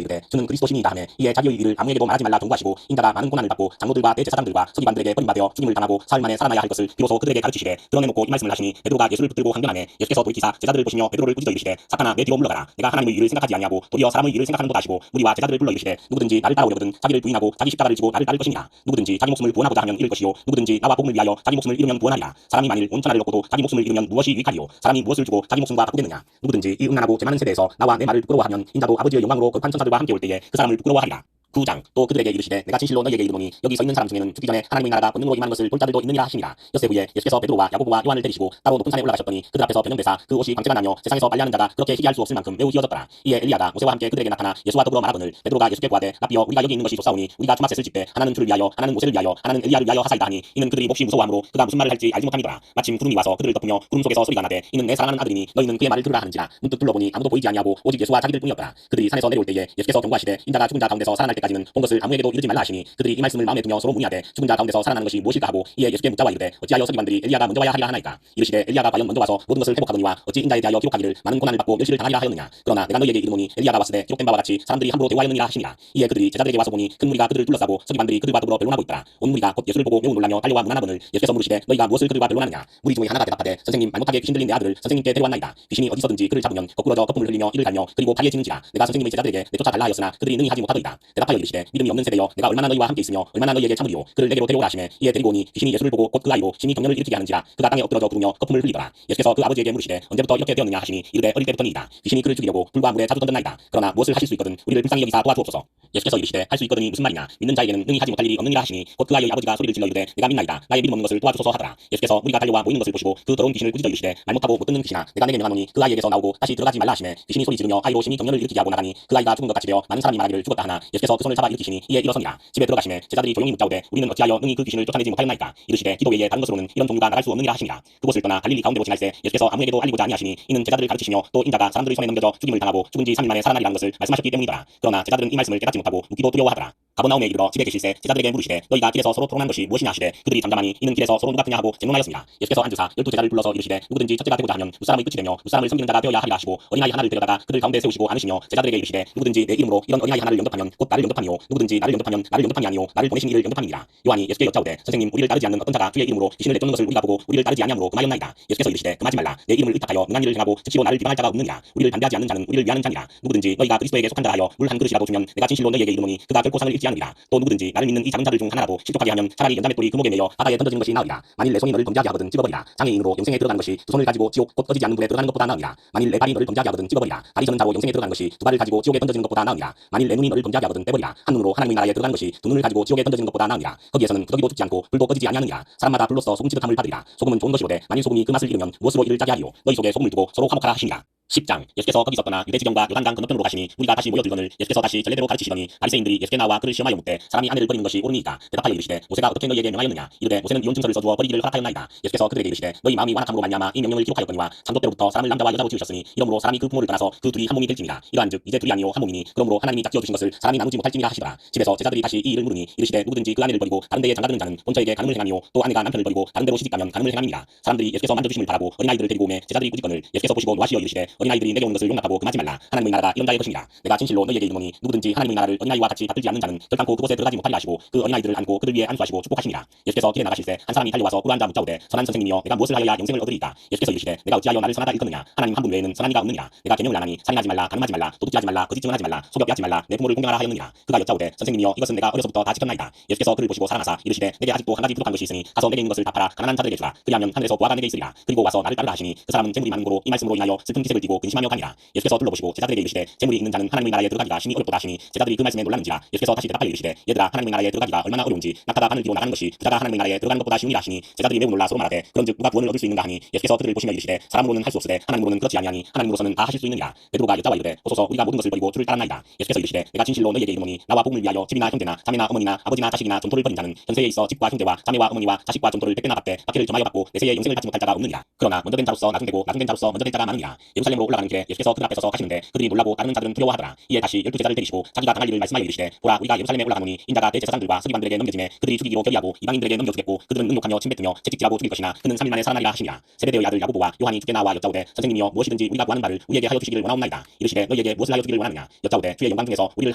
이르되 주는 그리스도시니이다 하매 이에 자기의 일을 아무에게도 말하지 말라 경고하시고 인자가 많은 고난을 받고 장로들과 대제사장들과 서기관들에게 버림받아 죽임을 당하고 사흘 만에 살아나야 할 것을 비로소 그들에게 가르치시되 드러내놓고 이 말씀을 하시니 베드로가 예수를 붙들고 항변하매 예수께서 돌이키사 제자들을 보시며 베드로를 꾸짖어 이르시되 사탄아 내 뒤로 물러가라. 내가 하나님의 일을 생각하지 아니하고 도리어 사람의 일을 생각하는도다 하시고 무리와 제자들을 불러 이르시되 누구든지 나를 따라오려거든 자기를 부인하고 자기 십자가를 지고 나를 따를 것이니라. 누구든지 자기 목숨을 구원하고자 하면 잃을 것이요 누구든지 나와 복음을 위하여 자기 목숨을 잃으면 구원하리라. 사람이 만일 온 천하를 얻고도 자기 목숨을 잃으면 무엇이 유익하리요. 사람이 무엇을 주고 자기 목숨과 바꾸겠느냐. 누구든지 이 음란하고 죄 많은 세대에서 나와 내 말을 부끄러워하면 인자도 아버지의 영광으로 거룩한 천사들과 함께 올 때에 그 사람을 부끄러워하리라. 9장 또 그들에게 이르시되 내가 진실로 너희에게 이르노니 여기 서 있는 사람 중에는 죽기 전에 하나님의 나라가 권능으로 임하는 것을 볼 자들도 있느니라 하시니라. 엿새 후에 예수께서 베드로와 야고보와 요한을 데리시고 따로 높은 산에 올라가셨더니 그들 앞에서 변형되사 그 옷이 광채가 나며 세상에서 빨래하는 자가 그렇게 희귀할 수 없을 만큼 매우 희어졌더라. 이에 엘리야가 모세와 함께 그들에게 나타나 예수와 더불어 말하거늘 베드로가 예수께 구하되 라비여 우리가 여기 있는 것이 좋사오니 우리가 초막셋을 집되 하나는 주를 위하여 하나는 모세를 위하여 하나는 엘리야를 위하여 하사이다 하니 이는 그들이 몹시 무서워하므로 그가 무슨 말을 할지 알지 못함이더라. 마침 구름이 와서 그들을 덮으며 구름 속에서 소리가 나되 이는 내 사랑하는 아들이니 너희는 그의 말을 들으라 하는지라. 문득 둘러보니 아무도 보이지 아니하고 오직 예수와 자기들뿐이었더라. 그들이 산에서 내려올 때에 예수께서 경고하시되 인자가 죽은 자 가운데서 살아날 때까지는 본 것을 아무에게도 이르지 말라 하시니 그들이 이 말씀을 마음에 두며 서로 문의하되 죽은 자 가운데서 살아나는 것이 무엇일까 하고 이에 예수께 묻자와 이르되 어찌하여 서기관들이 엘리야가 먼저 와야 하리라 하나이까. 이르시되 엘리야가 과연 먼저 와서 모든 것을 회복하거니와 어찌 인자에 대하여 기록하기를 많은 고난을 받고 멸시를 당하리라 하였느냐. 그러나 내가 너희에게 이르노니 엘리야가 왔으되 기록된 바와 같이 사람들이 함부로 대화하였느니라 하시니라. 이에 그들이 제자들에게 와서 보니 큰 무리가 그들을 둘러싸고 서기관들이 그들과 더불어 변론하고 있더라. 온 무리가 곧 예수를 보고 매우 놀라며 달려와 문안하거늘 예수께서 물으시되 너희가 무엇을 그들과 변론하느냐. 무리 중에 하나가 대답하되 선생님 말 못하게 귀신 들린 내 아들을 선생님께 데려왔나이다. 귀신이 어디서든지 그를 잡으면 거꾸러져 거품을 흘리며 이를 갈며 그리고 다리에 지는지라. 내가 선생님의 제자들에게 내쫓아 달라 하였으나 그들이 능히 하지 못하더이다. 대답하여 이르시되 믿음이 없는 세대여 내가 얼마나 너희와 함께 있으며 얼마나 너희에게 참으리요. 그를 내게로 데려오라 하시매 이에 데리고 오니 귀신이 예수를 보고 곧 그 아이로 심히 경련을 일으키게 하는지라. 그가 땅에 엎드러져 구르며 거품을 흘리더라. 예수께서 그 아버지에게 물으시되 언제부터 이렇게 되었느냐 하시니 이르되 어릴 때부터니이다. 귀신이 그를 죽이려고 불과 물에 자주 던졌나이다. 그러나 무엇을 하실 수 있거든 우리를 불쌍히 여기사 도와주옵소서. 예수께서 이르시되 할 수 있거든이 무슨 말이냐. 믿는 자에게는 능히 하지 못할 일이 없느니라 하시니 곧 그 아이의 아버지가 소리를 질러 이르되 내가 믿나이다. 나의 믿음 없는 것을 도와주소서 하더라. 예수께서 무리가 달려와 모이는 것을 보시고 그 더러운 귀신을 꾸짖어 이르시되 말 못하고 못 듣는 귀신아 내가 내게 명하노니 그 아이에게서 나오고 다시 들어가지 말라 하시매 귀신이 소리 지르며 아이로 심히 경련을 일으키게 하고 나가니 그 아이가 죽은 것 같이 되어 많은 사람이 말하기를 죽었다 하나 예수께서 그 손을 잡아 일으키시니 이에 일어서니라. 집에 들어가시매 제자들이 조용히 묻자오되 우리는 어찌하여 능히 그 귀신을 쫓아내지 못하였나이까. 이르시되 기도 외에 다른 것으로는 이런 종류가 나갈 수 없느니라 하시니라. 그곳을 떠나 갈릴리 가운데로 지날새 예수께서 아무에게도 알리고자 아니하시니 이는 제자들을 가르치시며 또 인자가 사람들의 손에 넘겨져 죽임을 당하고 죽은 지 3일 만에 살아나리라는 것을 말씀하셨기 때문이더라. 그러나 제자들은 이 말씀을 깨닫지 못하고 묻기도 두려워하더라. 가버나움에 이르러 집에 계실새 제자들에게 물으시되 너희가 길에서 서로 토론한 것이 무엇이냐 하시되 그들이 잠잠하니 이는 길에서 서로 누가 크냐 하고 쟁론하였습니다. 예수께서 앉으사 12제자를 불러서 이르시되 누구든지 첫째가 되고자 하면 무사람의 끝이 되며 무사람을 섬기는 자가 되어야 하리라 하시고 어린아이 하나를 데려다가 그들 가운데 세우시고 안으시며 제자들에게 이르시되 누구든지 내 이름으로 이런 어린아이 하나를 영접하면 곧 나를 영접하니요 누구든지 나를 영접하면 나를 영접함이 아니요 나를 보내신 이를 영접함이니라. 요한이 예수께 여짜오되 선생님 우리를 따르지 않는 어떤 자가 주의 이름으로 귀신을 내쫓는 것을 우리가 보고 우리를 따르지 아니함으로 금하였나이다. 예수께서 이르시되 금하지 말라. 내 이름을 의탁하여 능한 일을 행하고 즉시로 나를 비방할 자가 없느니라. 우리를 반대하지 않는 자는 우리를 위하는 자니라. 누구든지 너희가 그리스도에게 속한 자 하여 물 한 그릇이라도 주면 내가 진실로 너희에게 이르노니 그가 결코 상을 잃지 않으리라. 또 누구든지 나를 믿는 이 작은 자들 중 하나라도 실족하게 하면 차라리 연자맷돌이 그 목에 매여 바다에 던져지는 것이 나으리라. 만일 내 손이 너를 범죄하게 하거든 찍어버리라. 장애인으로 영생에 들어가는 것이 두 손을 가지고 지옥 곧 꺼지지 않는 불에 들어가는 것보다 나으리라. 만일 내 발이 너를 범죄하게 하거든 찍어버리라. 다리 저는 자로 영생에 들어가는 것이 두 발을 가지고 지옥에 던져지는 것보다 나으리라. 만일 내 눈이 너를 범죄하게 하거든 빼버리라. 한 눈으로 하나님의 나라에 들어가는 것이 두 눈을 가지고 지옥에 던져지는 것보다 나으리라. 거기에서는 구더기도 죽지 않고 불도 꺼지지 아니하느니라. 사람마다 불로써 소금 치듯함을 받으리라. 소금은 좋은 것이로되 만일 소금이 그 맛을 잃으면 무엇으로 이를 짜게 하리요. 너희 속에 소금을 두고 서로 화목하라 하시니라. 10장 예수께서 거기서 떠나 유대지경과 요단강 건너편으로 가시니 우리가 다시 모여들거늘 예수께서 다시 전례대로 가르치시더니 바리새인들이 예수께 나와 그를 시험하여 묻되 사람이 아내를 버리는 것이 옳으니까. 대답하여 이르시되 모세가 어떻게 너희에게 명하였느냐. 이르되 모세는 이혼 증서를 써주어 버리기를 허락하였나이다. 예수께서 그들에게 이르시되 너희 마음이 완악함으로 말미암아 이 명령을 기록하였거니와 창조 때로부터 사람을 남자와 여자로 지으셨으니 이러므로 사람이 그 부모를 떠나서 그 둘이 한 몸이 될지니라. 이러한즉 이제 둘이 아니요 한 몸이니 그러므로 하나님이 짝지어 주신 것을 사람이 나누지 못할지니라 하시더라. 집에서 제자들이 다시 이 일을 물으니 이르시되 누구든지 그 아내를 버리고 다른 데에 장가드는 자는 본처에게 간음을 행하니요 또 아내가 남편을 버리고 다른 데로 시집가면 간음을 행함이니라. 사람들이 예수께서 만져주심을 바라고 어린아이들을 데리고 오매 제자들이 꾸짖거늘 예수께서 보시고 노하시어 이르시되 어린아이들이 내게 오는 것을 용납하고 금하지 말라. 하나님의 나라가 이런 자의 것이니라. 내가 진실로 너희에게 이르노니 누구든지 하나님의 나라를 어린아이와 같이 받들지 않는 자는 결단코 그곳에 들어가지 못하리라 하시고 그 어린아이들을 안고 그들 위에 안수하시고 축복하시니라. 예수께서 길에 나가실새 한 사람이 달려와서 굴한 자 묻자오되 선한 선생님이여 내가 무엇을 하여야 영생을 얻으리이까. 예수께서 이르시되 내가 어찌하여 나를 선하다 일컫느냐. 하나님 한 분 외에는 선한 이가 없느니라. 내가 계명을 안 하니 살인하지 말라 간음하지 말라 도둑질하지 말라 거짓 증언하지 말라 소격 빼앗지 말라 내 부모를 공경하라 하였느니라. 그가 여짜오되 선생님이여 이것은 내가 어려서부터 다 지켰나이다. 예수께서 그를 보시고 사랑하사 이르시되 내게 아직도 한 가지 부족한 것이 있으니 가서 내게 있는 것을 다 팔아 가난한 자들에게 주라. 그리하면 하늘에서 보화가 내게 있으리라. 그리고 와서 나를 따르라 하시니 그 사람은 재물이 많은 고로 이 말씀으로 인하여 슬픈 기색을 띠고 근심하며 가니라. 예수께서 둘러보시고 제자들에게 이르시되 재물이 있는 자는 하나님의 나라에 들어가기가 심히 어렵도다 하시니 제자들이 그 말씀에 놀랐는지라. 예수께서 다시 대답하여 이르시되 얘들아 하나님의 나라에 들어가기가 얼마나 어려운지 낙타가 바늘 뒤로 나가는 것이 부자가 하나님의 나라에 들어가는 것보다 쉬우니라 하시니 제자들이 매우 놀라 서로 말하되 그런즉 누가 구원을 얻을 수 있는가 하니 예수께서 그들을 보시며 이르시되 사람으로는 할 수 없으되 하나님으로는 그렇지 아니하니 하나님으로서는 다 하실 수 있느니라. 베드로가 여자와 이르되 보소서 우리가 모든 것을 버리고 주를 따랐나이다. 예수께서 이르시되 내가 진실로 너희에게 이르노니 나와 복음을 위하여 집이나 형제나 자매나 어머니나 아버지나 자식이나 존토를 버린 자는 현세에 있어 집과 형제와 자매와 어머니와 자식과 존토를 백배나 받되 박해를 점하여 받고 내세에 영생을 받지 못할 자가 없느니라. 그러나 먼저 된 자로서 나중 되고 나중 된 자로서 먼저 된 자가 많으니라. 예루살렘으로 올라가는 길에 예수께서 그들 앞에 서서 가시는데 그들이 놀라고 따르는 자들은 두려워하더라. 이에 다시 12제자를 데리시고 자기가 당할 일을 말씀하여 이르시되 보라 우리가 예루살렘에 올라가노니 인자가 대제사장들과 서기관들에게 넘겨지매 그들이 죽이기로 결의하고 이방인들에게 넘겨주겠고 그들은 능욕하며 침뱉으며 채찍질하고 죽일 것이나 그는 3일 만에 살아나리라 하시니라. 세베대의 아들 야고보와 요한이 주께 나와 여짜오되 선생님이여 무엇이든지 우리가 구하는 바를 우리에게 하여 주시기를 원하옵나이다. 이르시되 너희에게 무엇을 하여 주기를 원하느냐. 여짜오되 주의 영광 중에서 우리를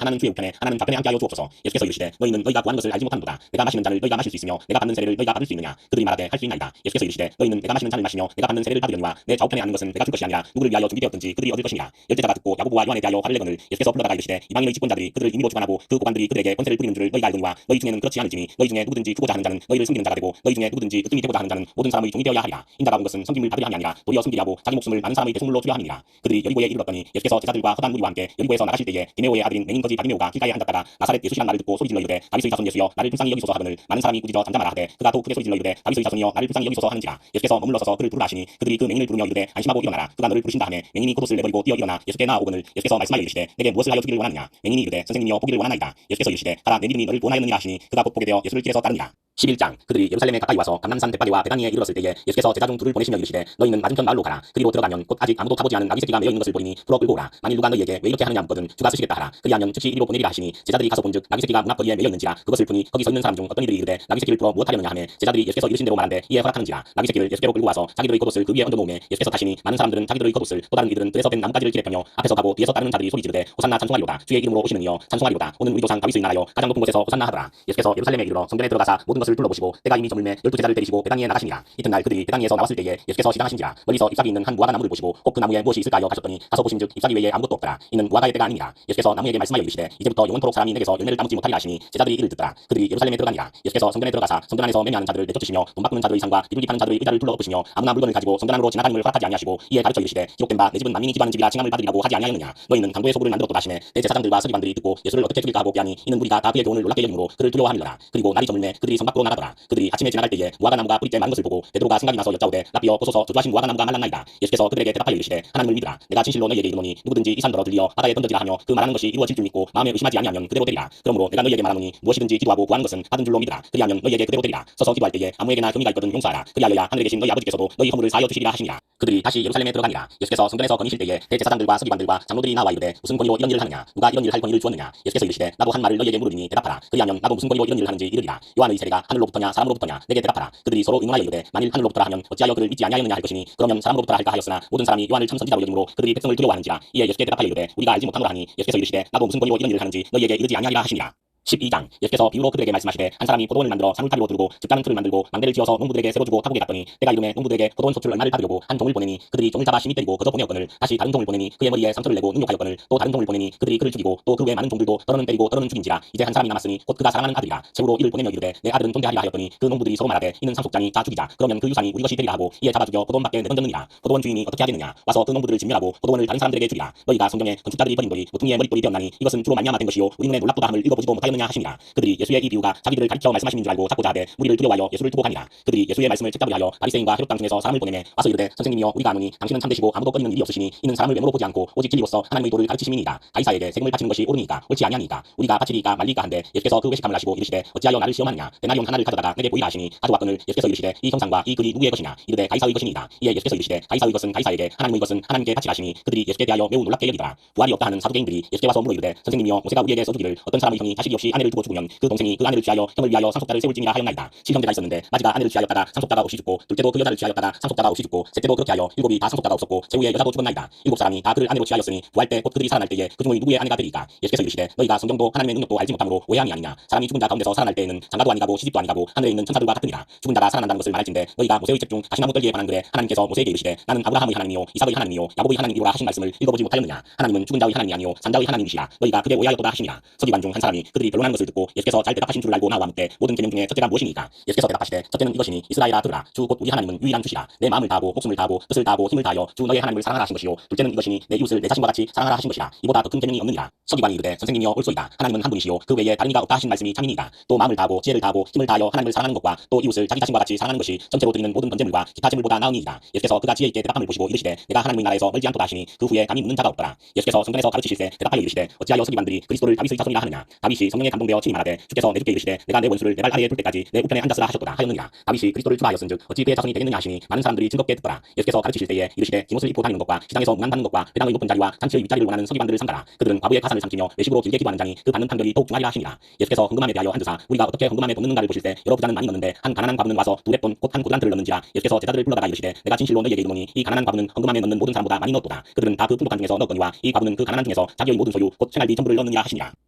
하나는 주의 우편에 하나는 좌편에 앉게 하여 주옵소서. 예수께서 이르시되 너희는 너희가 구하는 것을 알지 못하는도다. 내가 마시는 잔을 너희가 마실 수 있으며 내가 받는 세례를 너희가 받을 수 있느냐. 그들이 말하되 할 수 있나이다. 예수께서 이르시되 너희는 내가 마시는 잔을 마시며 내가 받는 세례를 받으려니와 내 좌우편에 앉는 것은 내가 줄 것이 아니라 누구를 위하여 준비되었든지 그들이 얻을 것이니라. 열제자가 듣고 야고보와 요한에 대하여 화를 내거늘 예수께서 불러다가 이르시되 이방인의 집권자들이 그들을 임의로 주관하고 그 고관들이 그들에게 권세를 부리는 줄을 너희가 알거니와 너희 중에는 그렇지 않을지니 너희 중에 누구든지 주고자 하는 자는 너희를 섬기는 자가 되고 너희 중에 누구든지 으뜸이 되고자 하는 자는 모든 사람의 종이 되어야 하리라. 인자가 온 것은 섬김을 받으려 함이 아니라 도리어 섬기려 하고 자기 목숨을 많은 사람의 대속물로 주려 함이니라. 그들이 여리고에 이르렀더니 예수께서 제자들과 허단 무리와 함께 여리고에서 나가실 때에 디메오의 아들인 맹인 거지 바디메오가 길가에 앉았다가 나사렛 예수시란 말을 듣고 소리질러 이르되 다윗의 자손 예수여 나를 불쌍히 여기소서 하거늘 많은 사람이 꾸짖어 잠잠하라 하되 그가 또 크게 소리질러 이르되 다윗의 자손이여 나를 불쌍히 여기소서 하는지라. 예수께서 머물러 서서 그를 부르라 하시니 그들이 그 맹인을 부르며 이르되 안심하고 일어나라 그가 너를 부르신다 하매 맹인이 겉옷을 내버리고 뛰어 일어나 예수께 나아오거늘 예수께서 말씀하여 이르시되 내게 무엇을 하여 주기를 원하느냐. 맹인이 이르되 선생님이여 보기를 원하나이다. 예수께서 이르시되 가라 내 믿음이 너를 구원하였느니라 하시니 그가 곧 보게 되어 예수를 길에서 따르니라. 11장 그들이 예루살렘에 가까이 와서 감람산 벳바게와 베다니에 이르렀을 때에 예수께서 제자 중 둘을 보내시며 이르시되 너희는 맞은편 마을로 가라. 그리로 들어가면 곧 아직 아무도 타보지 않은 나귀 새끼가 매여 있는 것을 보리니 풀어 끌고 오라. 만일 누가 너희에게 왜 이렇게 하느냐 묻거든 주가 쓰시겠다 하라. 그리하면 즉시 이리로 보내리라 하시니 제자들이 가서 본즉 나귀 새끼가 문 앞거리에 매여 있는지라. 그것을 보니 거기 서 있는 사람 중 어떤 이들이 이르되 나귀 새끼를 풀어 무엇하려느냐 하매 제자들이 예수께서 이르신 대로 말한데 이에 허락하는지라. 나귀 새끼를 예수께로 끌고 와서 자기들의 겉옷을 그 위에 얹어 놓으매 예수께서 타시니 많은 사람들은 자기들의 겉옷을 또 다른 이들은 뜰에서 뺀 나뭇가지를 길에 펴며 앞에서 가고 뒤에서 따르는 자들이 소리 지르되 호산나 찬송하리로다. 주의 이름으로 오시는 이여 찬송하리로다. 오는 우리 조상 다윗의 나라여 가장 높은 곳에서 호산나 하더라. 예수께서 예루살렘에 이르러 성전에 들어가사 모든 것을 둘러보시고 때가 이미 저물매 12제자를 데리시고 베다니에 나가시니라. 이튿날 그들이 베다니에서 나왔을 때에 예수께서 시장하신지라. 멀리서 잎사귀 있는 한 무화과 나무를 보시고 혹 그 나무에 무엇이 있을까 하여 가셨더니 가서 보신즉 잎사귀 외에 아무것도 없더라. 이는 무화과의 때가 아니니라. 예수께서 나무에게 말씀하여 이르시되 이제부터 영원토록 사람이 내게서 열매를 따먹지 못하리라 하시니 제자들이 이를 듣더라. 그들이 예루살렘에 들어가니라. 예수께서 성전에 들어가사 성전 안에서 매매하는 자들을 내쫓으시며 돈 바꾸는 자들의 상과 비둘기 파는 자들의 의자를 둘러 엎으시며 아무나 물건을 가지고 성전 안으로 지나다님을 허락하지 아니하시고 이에 가르쳐 이르시되 기록된 바 내 집은 만민이 기도하는 집이라 칭함을 받으리라고 하지 아니하였느냐. 너희는 강도의 소굴을 만들었도다 하시매 대제사장들과 서기관들이 듣고 예수를 어떻게 죽일까 하고 비하니 이는 우리가 다 그의 교훈을 놀랍게 여김으로 그를 두려워함이더라. 그리고 날이 저물매 그들이 성 밖으로 나가더라. 그들이 아침에 지나갈 때에 무화과 나무가 뿌리째 마른 것을 보고 베드로가 생각이 나서 여짜오되 라삐여 보소서 저주하신 무화과 나무가 말랐나이다. 예수께서 그들에게 대답하여 이르시되 하나님을 믿으라. 내가 진실로 너희에게 이르노니 누구든지 이 산더러 들리어 바다에 던져지라 하며 그 말하는 것이 이루어질 줄 믿고 마음에 의심하지 아니하면 그대로 되리라. 그러므로 내가 너희에게 말하노니 무엇이든지 기도하고 구하는 것은 받은 줄로 믿으라. 그리하면 너희에게 그대로 되리라. 서서 기도할 때에 아무에게나 경의가 있거든 용서하라. 그리하여야 하늘에 계신 너희 아버지께서도 너희 허물을 사하여 주시리라 하시니라. 그들이 다시 예루살렘에 들어가니라. 예수께서 성전에서 건의실 때에 대제사장들과 서기관들과 장로들이 나와 이르되 무슨 권위로 이런 일을 하느냐. 누가 이런 일을 할 권위를 주었느냐. 예수께서 이르시되 나도 한 말을 너희에게 물으리니 대답하라. 그리하면 나도 무슨 권위로 이런 일을 하는지 이르리라. 요한의 세례가 하늘로부터냐 사람으로부터냐 내게 대답하라. 그들이 서로 의논하여 이르되 만일 하늘로부터라 하면 어찌하여 그를 믿지 아니하였느냐 할 것이니 그러면 사람으로부터라 할까 하였으나 모든 사람이 요한을 참 선지자로 여김으로 그들이 백성을 두려워하는지라. 이에 예수께 대답하여 이르되 우리가 알지 못하노라 하니 예수께서 이르시되 나도 무슨 권위로 이런 일을 하는지 너희에게 이르지 아니하리라 하시니라. 12장 예수께서 비유로 그들에게 말씀하시되 한 사람이 포도원을 만들어 사물타리로 두르고 즙가는 틀을 만들고 망대를 지어서 농부들에게 세로 주고 타국에 갔더니 때가 이름에 농부들에게 포도원 소출 얼마를 받으려고 한 종을 보내니 그들이 종을 잡아 심히 때리고 거저 보내었거늘 다시 다른 종을 보내니 그의 머리에 상처를 내고 능욕하였거늘 또 다른 종을 보내니 그들이 그를 죽이고 또 그 외 많은 종들도 떨어는 때리고 떨어는 죽인지라. 이제 한 사람이 남았으니 곧 그가 사랑하는 아들이라. 최후로 이를 보내며 이르되 내 아들은 존대하리라 하였더니 그 농부들이 서로 말하되 이는 상속자니 자 죽이자. 그러면 그 유산이 우리 것이 되리라 하고 이에 잡아 죽여 포도원 밖에 내던졌느니라. 포도원 주인이 어떻게 하겠느냐. 와서 그 농부들을 진멸하고 포도원을 다른 사람들에게 주리라. 너희가 성경에 건축자들이 버린 돌이 모퉁이의 머릿돌이 되었나니 이것은 주로 말미암아 된 것이요 우리 눈에 놀랍도다 함을 읽어보지도 못하였느냐 하시니라. 그들이 예수의 이 비유가 자기들을 가르쳐 말씀하시는 줄 알고 잡고자 하되 무리를 두려워하여 예수를 두고 가니라. 그들이 예수의 말씀을 책잡으려 하여 바리새인과 헤롯 땅 중에서 사람을 보내매 와서 이르되 선생님이여 우리가 아노니 당신은 참되시고 아무도 꺼리는 일이 없으시니 이는 사람을 외모로 보지 않고 오직 진리로서 하나님의 도를 가르치심이니이다. 가이사에게 세금을 바치는 것이 옳으니까 옳지 아니하니까 우리가 바치리까 말리까 한데 예수께서 그 외식함을 하시고 이르시되 어찌하여 나를 시험하느냐. 데나리온 하나를 가져다가 내게 보이라 하시니 가져왔거늘 예수께서 이르시되 이 형상과 이 글이 누구의 것이냐. 이르되 가이사의 것이니이다. 이에 예수께서 이르시되 가이사의 것은 가이사에게 하나님의 것은 하나님께 바치라 하시니 그들이 예수께 대하여 매우 놀랍게 여기더라. 부활이 없다 하는 사두개인들이 예수께 와서 물어 이르되 선생님이여 모세가 우리에게 써주기를 어떤 사람의 형이 자식이 없이 없이 아내를 두고 죽으면 그 동생이 그 아내를 취하여 형을 위하여 상속자를 세울지니라 하였나이다. 7형제가 있었는데 마지가 아내를 취하였다가 상속자가 없이 죽고 둘째도 그 여자를 취하였다가 상속자가 없이 죽고 셋째도 그렇게 하여 일곱이 다 상속자가 없었고 최후의 여자도 죽었나이다. 일곱 사람이 다 그를 아내로 취하였으니 구할 때 곧 그들이 살아날 때에 그 중의 누구의 아내가 되리까. 예수께서 이르시되 너희가 성경도 하나님의 능력도 알지 못함으로 오해함이 아니냐. 사람이 죽은 자 가운데서 살아날 때에는 장가도 아니가고 시집도 아니가고 하늘에 있는 천사들과 같으니라. 죽은 자가 살아난다는 것을 말할진대 너희가 모세의 책 중 가시나무 떨기에 관한 글에 하나님께서 모세에게 이르시되 나는 아브라함의 하나님이요 이삭의 하나님이요 야곱의 하나님이라 하신 말씀을 읽어보지 못하였느냐. 하나님은 죽은 자의 하나님이 아니요 산자의 하나님이시라. 너희가 그게 오해하였도다 하시니라. 서기관 중 한 사람이 그들이 변론하는 것을 듣고 예수께서 잘 대답하신 줄을 알고 나와 묻되 모든 계명 중에 첫째가 무엇이니까. 예수께서 대답하시되 첫째는 이것이니 이스라엘아 들으라. 주 곧 우리 하나님은 유일한 주시라. 내 마음을 다하고 목숨을 다하고 뜻을 다하고 힘을 다하여 주 너의 하나님을 사랑하라 하신 것이요 둘째는 이것이니 내 이웃을 내 자신과 같이 사랑하라 하신 것이라. 이보다 더 큰 계명이 없느니라. 서기관이 이르되 선생님이여 옳소이다. 하나님은 한 분이시요 그 외에 다른 이가 없다 하신 말씀이 참이니이다. 또 마음을 다하고 지혜를 다하고 힘을 다하여 하나님을 사랑하는 것과 또 이웃을 자기 자신과 같이 사랑하는 것이 전체로 드리는 모든 번제물과 기타 제물보다 나으니이다. 예수께서 그가 지혜 있게 대답함을 보시고 이르시되 내가 하나님의 나라에서 멀지 않도다 하시니 그 후에 감히 묻는 자가 없더라. 예수께서 성전에서 가르치실세 대답하여 이르시되 어찌하여 서기관들이 그리스도를 다윗의 자손이라 하느냐. 다윗이 성령에 감동되어 친히 말하되 주께서 내주께 이르시되 내가 내 원수를 내 발 아래에 둘 때까지 내 우편에 앉았으라 하셨도다 하였느니라. 다윗이 그리스도를 주하였은즉 어찌 그의 자손이 되겠느냐 하시니 많은 사람들이 즐겁게 듣더라. 예수께서 가르치실 때에 이르시되 기못을 입고 다니는 것과 시장에서 문안받는 것과 회당의 높은 자리와 잔치의 윗자리를 원하는 서기관들을 삼가라. 그들은 과부의 가산을 삼키며 외식으로 길게 기도하는 자니 그 받는 판결이 더욱 중하리라 하시니라. 예수께서 헌금함에 대하여 앉으사 우리가 어떻게 헌금함에 돈 넣는가를 보실 때 여러 부자는 많이 넣는데 한 가난한 과부는 와서 두 렙돈 곧 한 고드란트를 넣는지라. 예수께서 제자들을 불러다가 이르시되 내가 진실로 너희에게 이르노니 이 가난한 과부는 헌금함에 넣는 모든 사람보다 많이 넣었도다. 그들은 다 그 풍족한 중에서 넣었거니와 이 과부는 그 가난한 중에서 자기의 모든 소유 곧 생활비 전부를 넣느니라 하시니라.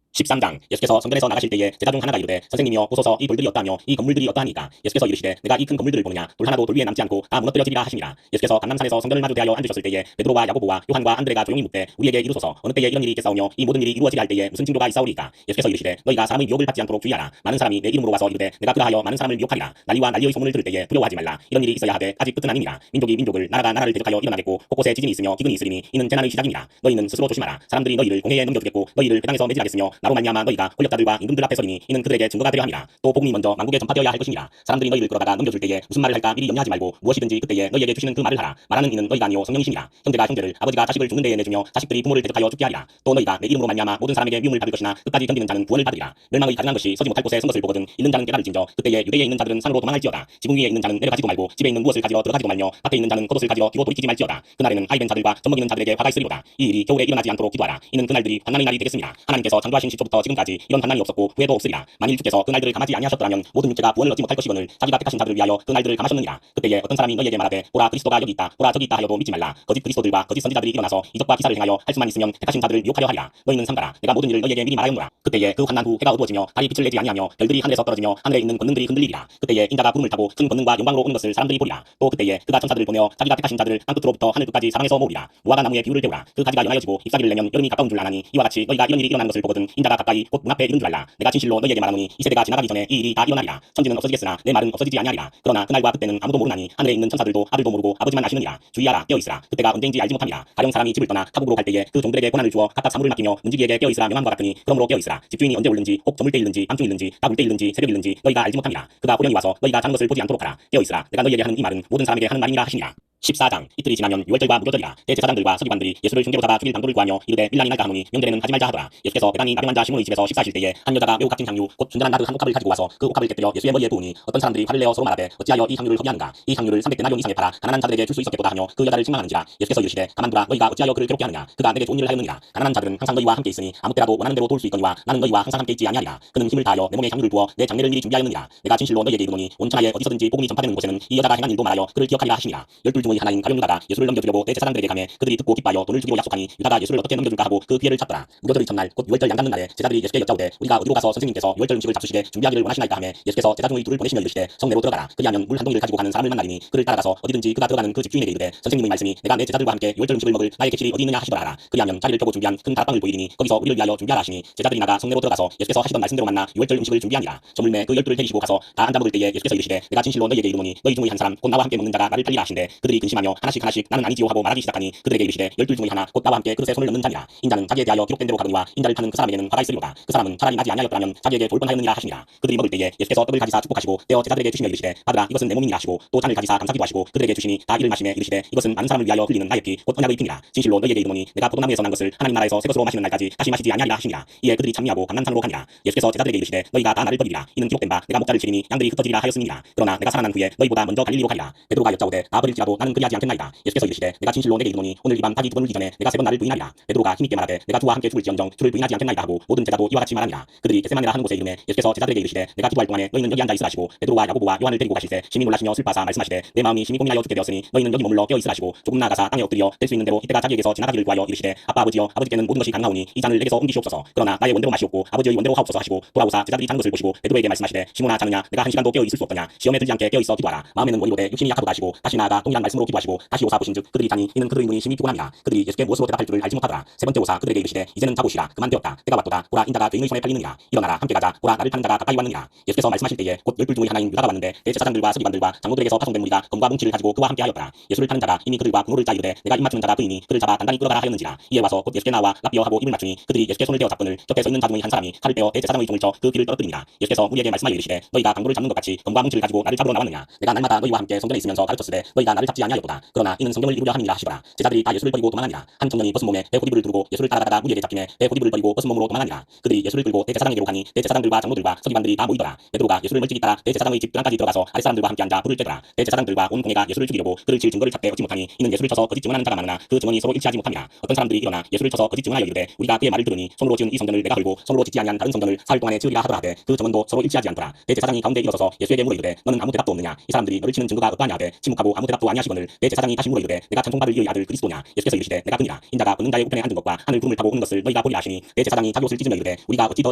13장 예수께서 성전에서 나가실 때에 제자 중 하나가 이르되 선생님이여 보소서 이 돌들이 어떠하며 이 건물들이 어떠하니까. 예수께서 이르시되 내가 이 큰 건물들을 보느냐. 돌 하나도 돌 위에 남지 않고 다 무너뜨려지리라 하시니라. 예수께서 감람산에서 성전을 마주 대하여 앉으셨을 때에 베드로와 야고보와 요한과 안드레가 조용히 묻되 우리에게 이루소서 어느 때에 이런 일이 있겠사오며 이 모든 일이 이루어지려 할 때에 무슨 징조가 있사오리까. 예수께서 이르시되 너희가 사람의 미혹을 받지 않도록 주의하라. 많은 사람이 내 이름으로 와서 이르되 내가 그러하여 많은 사람을 미혹하리라. 난리와 난리의 소문을 들을 때에 두려워하지 말라. 이런 일이 있어야 하되 아직 끝은 아니니라. 민족이 민족을 나라가 나라를 대적하여 일어나겠고 곳곳에 지진이 있으며 기근이 있으리니 이는 재난의 시작이니라. 너희는 스스로 조심하라. 사람들이 너희를 공회에 넘겨주겠고 너희를 회당에서 매질하겠으며 나로 말미암아 너희가 권력자들과 임금들 앞에 서리니 이는 그들에게 증거가 되려 함이라. 또 복음이 먼저 만국에 전파되어야 할 것이니라. 사람들이 너희를 끌어다가 넘겨줄 때에 무슨 말을 할까 미리 염려하지 말고 무엇이든지 그때에 너희에게 주시는 그 말을 하라. 말하는 이는 너희가 아니요 성령이시니라. 형제가 형제를 아버지가 자식을 죽는 데에 내주며 자식들이 부모를 대적하여 죽게 하리라. 또 너희가 내 이름으로 말미암아 모든 사람에게 미움을 받을 것이나 끝까지 견디는 자는 구원을 받으리라. 멸망의 가증한 것이 서지 못할 곳에 선 것을 보거든 잃는 자는 깨달을진저 그때에 유대에 있는 자들은 산으로 도망할지어다. 지붕 위에 있는 자는 내려가지도 말고 집에 있는 무엇을 가지러 들어가지도 말며 밭에 있는 자는 겉옷을 가지러 뒤로 돌이키지 말지어다. 그날에는 아이된 자들과 젖먹이는 자들에게 화가 있으리로다. 이 일이 겨울에 일어나지 않도록 기도하라. 이는 그날들이 환난의 날이 되겠습니다. 하나님께서 창조하신 시초부터 지금까지 이런 환난이 없었고 후에도 없으리라. 만일 주께서 그 날들을 감하지 아니하셨더라면 모든 육체가 구원을 얻지 못할 것이거늘 자기가 택하신 자들을 위하여 그 날들을 감하셨느니라. 그때에 어떤 사람이 너희에게 말하되 보라 그리스도가 여기 있다 보라 저기 있다 하여도 믿지 말라. 거짓 그리스도들과 거짓 선지자들이 일어나서 이적과 기사를 행하여 할 수만 있으면 택하신 자들을 미혹하려 하리라. 너희는 삼가라. 내가 모든 일을 너희에게 미리 말하였노라. 그때에 그 환난 후 해가 어두워지며 달이 빛을 내지 아니하며 별들이 하늘에서 떨어지며 하늘에 있는 권능들이 흔들리리라. 그때에 인자가 구름을 타고 큰 권능과 영광으로 오는 것을 사람들이 보리라. 또 그때에 그가 천사들을 보며 자기가 택하신 자들을 땅끝으로부터 하늘 끝까지 사방에서 모으리라. 무화과 나무의 비유를 배우라. 그 가지가 연하여지고 잎사귀를 내면 여름이 가까운 줄 아나니 이와 같이 너희가 이런 일이 일어나는 것을 보거든 인자가 가까이 곧 눈앞에 이른 줄 알라. 내가 진실로 너희에게 말하노니 이 세대가 지나가기 전에 이 일이 다 일어나리라. 천지는 없어지겠으나 내 말은 없어지지 아니하리라. 그러나 그날과 그때는 아무도 모르나니 하늘에 있는 천사들도 아들도 모르고 아버지만 아시느니라. 주의하라 깨어있으라. 그때가 언제인지 알지 못함이라. 가령 사람이 집을 떠나 타국으로 갈 때에 그 종들에게 권한을 주어 각각 사물을 맡기며 문지기에게 깨어있으라 명함과 같으니 그러므로 깨어있으라. 집주인이 언제 올는지 혹 저물 때 일는지 밤중 일는지 다물 때 일는지 새벽 일는지 너희가 알지 못함이라. 그가 호련히 와서 너희가 자는 것을 보지 않도록 하라. 깨어있으라. 내가 너희에게 하는 이 말은 모든 사람에게 하는 말이니라 하시니라. 14장 이틀이 지나면 유월절과 무교절이라. 대제사장들과 서기관들이 예수를 흉계로 잡아 죽일 방도를 구하며 이르되 밀란이 날까 하노니 명절에는 하지 말자 하더라. 예수께서 배당이 나병한 자 시몬의 집에서 식사하실 때에 한 여자가 매우 값진 향유 곧 순전한 나드 한 옥합을 가지고 와서 그 옥합을 깨뜨려 예수의 머리에 부으니 어떤 사람들이 화를 내어 서로 말하되 어찌하여 이 향유를 허비하는가. 이 향유를 300데나리온 이상에 팔아 가난한 자들에게 줄 수 있었겠도다 하며 그 여자를 책망하는지라. 예수께서 이르시되 가만두라. 너희가 어찌하여 그를 괴롭게 하느냐. 그가 내게 좋은 일을 하였느니라. 가난한 자들은 항상 너희와 함께 있으니 아무 때라도 원하는 대로 도울 수 있거니와 나는 너희와 항상 함께 있지 아니하리라. 그는 힘을 다하여 내 몸에 향유를 부어 내 장례를 미리 준비하였느니라. 내가 진실로 너희에게 이르노니 온 천하에 어디서든지 복음이 전파되는 곳에는 이 여자가 행한 일도 말하여 그를 기억하리라 하시니라. 12 중의 하나인 가룟 유다가 예수를 넘겨주려고 대제사장들에게 가매 그들이 듣고 기뻐하여 돈을 주기로 약속하니 유다가 예수를 어떻게 넘겨줄까 하고 그 기회를 찾더라. 무교절 이튿날 곧 유월절 양닫는 날에 제자들이 예수께 여짜오되 우리가 어디로 가서 선생님께서 유월절 음식을 잡수시되 준비하기를 원하시나이까 하매 예수께서 제자 중의 둘을 보내시며 이르시되 성내로 들어가라. 그리하면 물 한 동이를 가지고 가는 사람을 만나리니 그를 따라가서 어디든지 그가 들어가는 그 집주인에게 이르되 선생님의 말씀이 내가 내 제자들과 함께 유월절 음식을 먹을 나의 객실이 어디 있느냐 하시더라 하라. 그리하면 자리를 펴고 준비한 큰 다락방을 보이리니 거기서 우리를 위하여 준비하라 하시니 제자들이 나가 성내로 들어가서 예수께서 하시던 말씀대로 만나 유월절 음식을 준비하니라. 저물매 그 12를 데리시고 가서 다 앉아 먹을 때에 예수께서 이르시되 내가 진실로 너희에게 이르노니 너희 중의 한 사람 곧 나와 함께 먹는 자가 나를 팔리라 하신대 그들이 근심하며 하나씩 나는 아니지요 하고 말하기 시작하니 그들에게 이르시되 12 중의 하나 곧 나와 함께 그릇에 손을 넣는 자니라. 인자는 자기에 대하여 기록된 대로 가거니와 인자를 파는 그 사람에게는 화가 있으리로다. 그 사람은 차라리 나지 아니하였더라면 자기에게 좋을 뻔하였느니라 하시니라. 그들이 먹을 때에 예수께서 떡을 가지사 축복하시고 떼어 제자들에게 주시며 이르시되 받으라 이것은 내 몸이니라 하시고 또 잔을 가지사 감사기도 하시고 그들에게 주시니 다 이를 마시매 이르시되 이것은 많은 사람을 위하여 흘리는 나의 피 곧 언약의 피니라. 진실로 너희에게 이르노니 내가 포도나무에서 난 것을 하나님 나라에서 새 것으로 마시는 날까지 다시 마시지 아니하리라 하시니라. 이에 그들이 찬미하고 감람산으로 가니라. 예수께서 제자들에게 이르시되 너희가 다 나를 버리리라. 이는 기록된 바 내가 목자를 치리니 양들이 흩어지리라 하였음이니라. 그러나 내가 살아난 후에 너희보다 먼저 갈릴리로 가리라. 베드로가 여짜오되 다 버릴지라도 나는 그리하지 않겠나이다. 예수께서 이르시되 내가 진실로 내게 이르노니 오늘 이 밤 닭이 두 번 울기 전에 내가 세 번 나를 부인하리라. 베드로가 힘있게 말하되 내가 주와 함께 죽을지언정 주를 부인하지 않겠나이다 하고 모든 제자도 이와 같이 말하니라. 그들이 겟세마네라 하는 곳에 이르매 예수께서 제자들에게 이르시되 내가 기도할 동안에 너희는 여기 앉아 있으라 하시고 베드로와 야고보와 요한을 데리고 가실새 심히 놀라시며 슬퍼하사 말씀하시되 내 마음이 심히 고민하여 죽게 되었으니 너희는 여기 머물러 깨어 있으라 하시고 조금 나아가사 땅에 엎드려 될 수 있는 대로 이때가 자기에게서 지나가기를 구하여 이르시되 아빠 아버지여 아버지께는 모든 것이 가능하오니 이 잔을 내게서 옮기시옵소서. 그러나 나의 원대로 마시옵고 아버지의 원대로 하옵소서 하시고 돌아오사 제자들이 자는 것을 보시고 베드로에게 말씀하시되 시몬아 자느냐 내가 한 시간도 깨어 있을 수 없더냐. 시험에 들지 않게 깨어 있어 기도하라. 마음에는 원이로되 육신이 약하도다 하시고 다시 나아가 동일한 말씀으로 기도하시고 다시 오사 보신즉 그들이 자니 이는 그들의 눈이 심히 피곤함이라. 그들이 예수께 무엇으로 대답할 줄을 알지 못하더라. 세 번째 오사 그들에게 이르시되 이제는 자고시라. 그만 되었다. 때가 왔도다. 보라 인자가 죄인의 손에 팔리느니라. 일어나라 함께 가자. 보라 나를 파는 자가 가까이 왔느니라. 예수께서 말씀하실 때에 곧 열둘 중의 하나인 유다가 왔는데 대제사장들과 서기관들과 장로들에게서 파송된 무리가 검과 뭉치를 가지고 그와 함께 하였더라. 예수를 파는 자가 이미 그들과 군호를 짜 이르되 내가 입 맞추는 자가 그이니 그를 잡아 단단히 끌어가라 하였는지라. 이에 와서 곧 예수께 나와 라비어 하고 입을 맞추니 그들이 예수께 손을 대어 잡거늘 곁에 서 있는 자 중의 한 사람이 칼을 빼어 대제사장의 종을 쳐 그 귀를 떨어뜨리니라. 예수께서 무리에게 말씀하여 이르시되 너희가 강도를 잡는 것 같이 검과 뭉치를 가지고 나를 잡으러 나왔느냐. 내가 날마다 너희와 함께 성전에 있으면서 가르쳤으되 너희가 나를 잡지 아니하였도다. 그러나 이는 성경을 이루려 함이니라 하시더라. 제자들이 다 예수를 버리고 도망하니라. 한 청년이 벗은 몸에 배 고디불을 두르고 예수를 따라가다가 무리에게 잡히매 배 고디불을 버리고 벗은 몸으로 도망하니라. 그들이 예수를 끌고 대제사장에게로 가니 대제사장들과 장로들과 서기관들이 다 모이더라. 베드로가 예수를 멀찍이 따라 대제사장의 집 뜰안까지 들어가서 아랫사람들과 함께 앉아 불을 쬐더라. 대제사장들과 온 공회가 예수를 죽이려고 그를 칠 증거를 찾되 얻지 못하니 이는 예수를 쳐서 거짓 증언하는 자가 많으나 그 증언이 서로 일치하지 못함이라. 어떤 사람들이 일어나 예수를 쳐서 거짓 증언하여 이르되 우리가 그의 말을 들으니 손으로 지은 이 성전을 내가 헐고 손으로 짓지 아니한 다른 성전을 사흘 동안에 지으리라 하더라 하되 그 증언도 서로 일치하지 않더라. 대제사장이 가운데 일어서서 예수에게 물어 이르되 너는 아무 대답도 없느냐. 이 사람들이 너를 치는 증거가 없다냐 하되 침묵하고 아무 대답도 아니하시거늘 대제사장이 다시 물어 이르되 내가 찬송받을 이의 아들 그리스도냐. 예수께서 이르시되 내가 그니라. 인자가 걷는 자의 우편에 앉은 것과 하늘 구름을 타고 오는 것을 너희가 보리라 하시니 대제사장이 자기 옷을 찢으며 이르되 우리가 어찌 더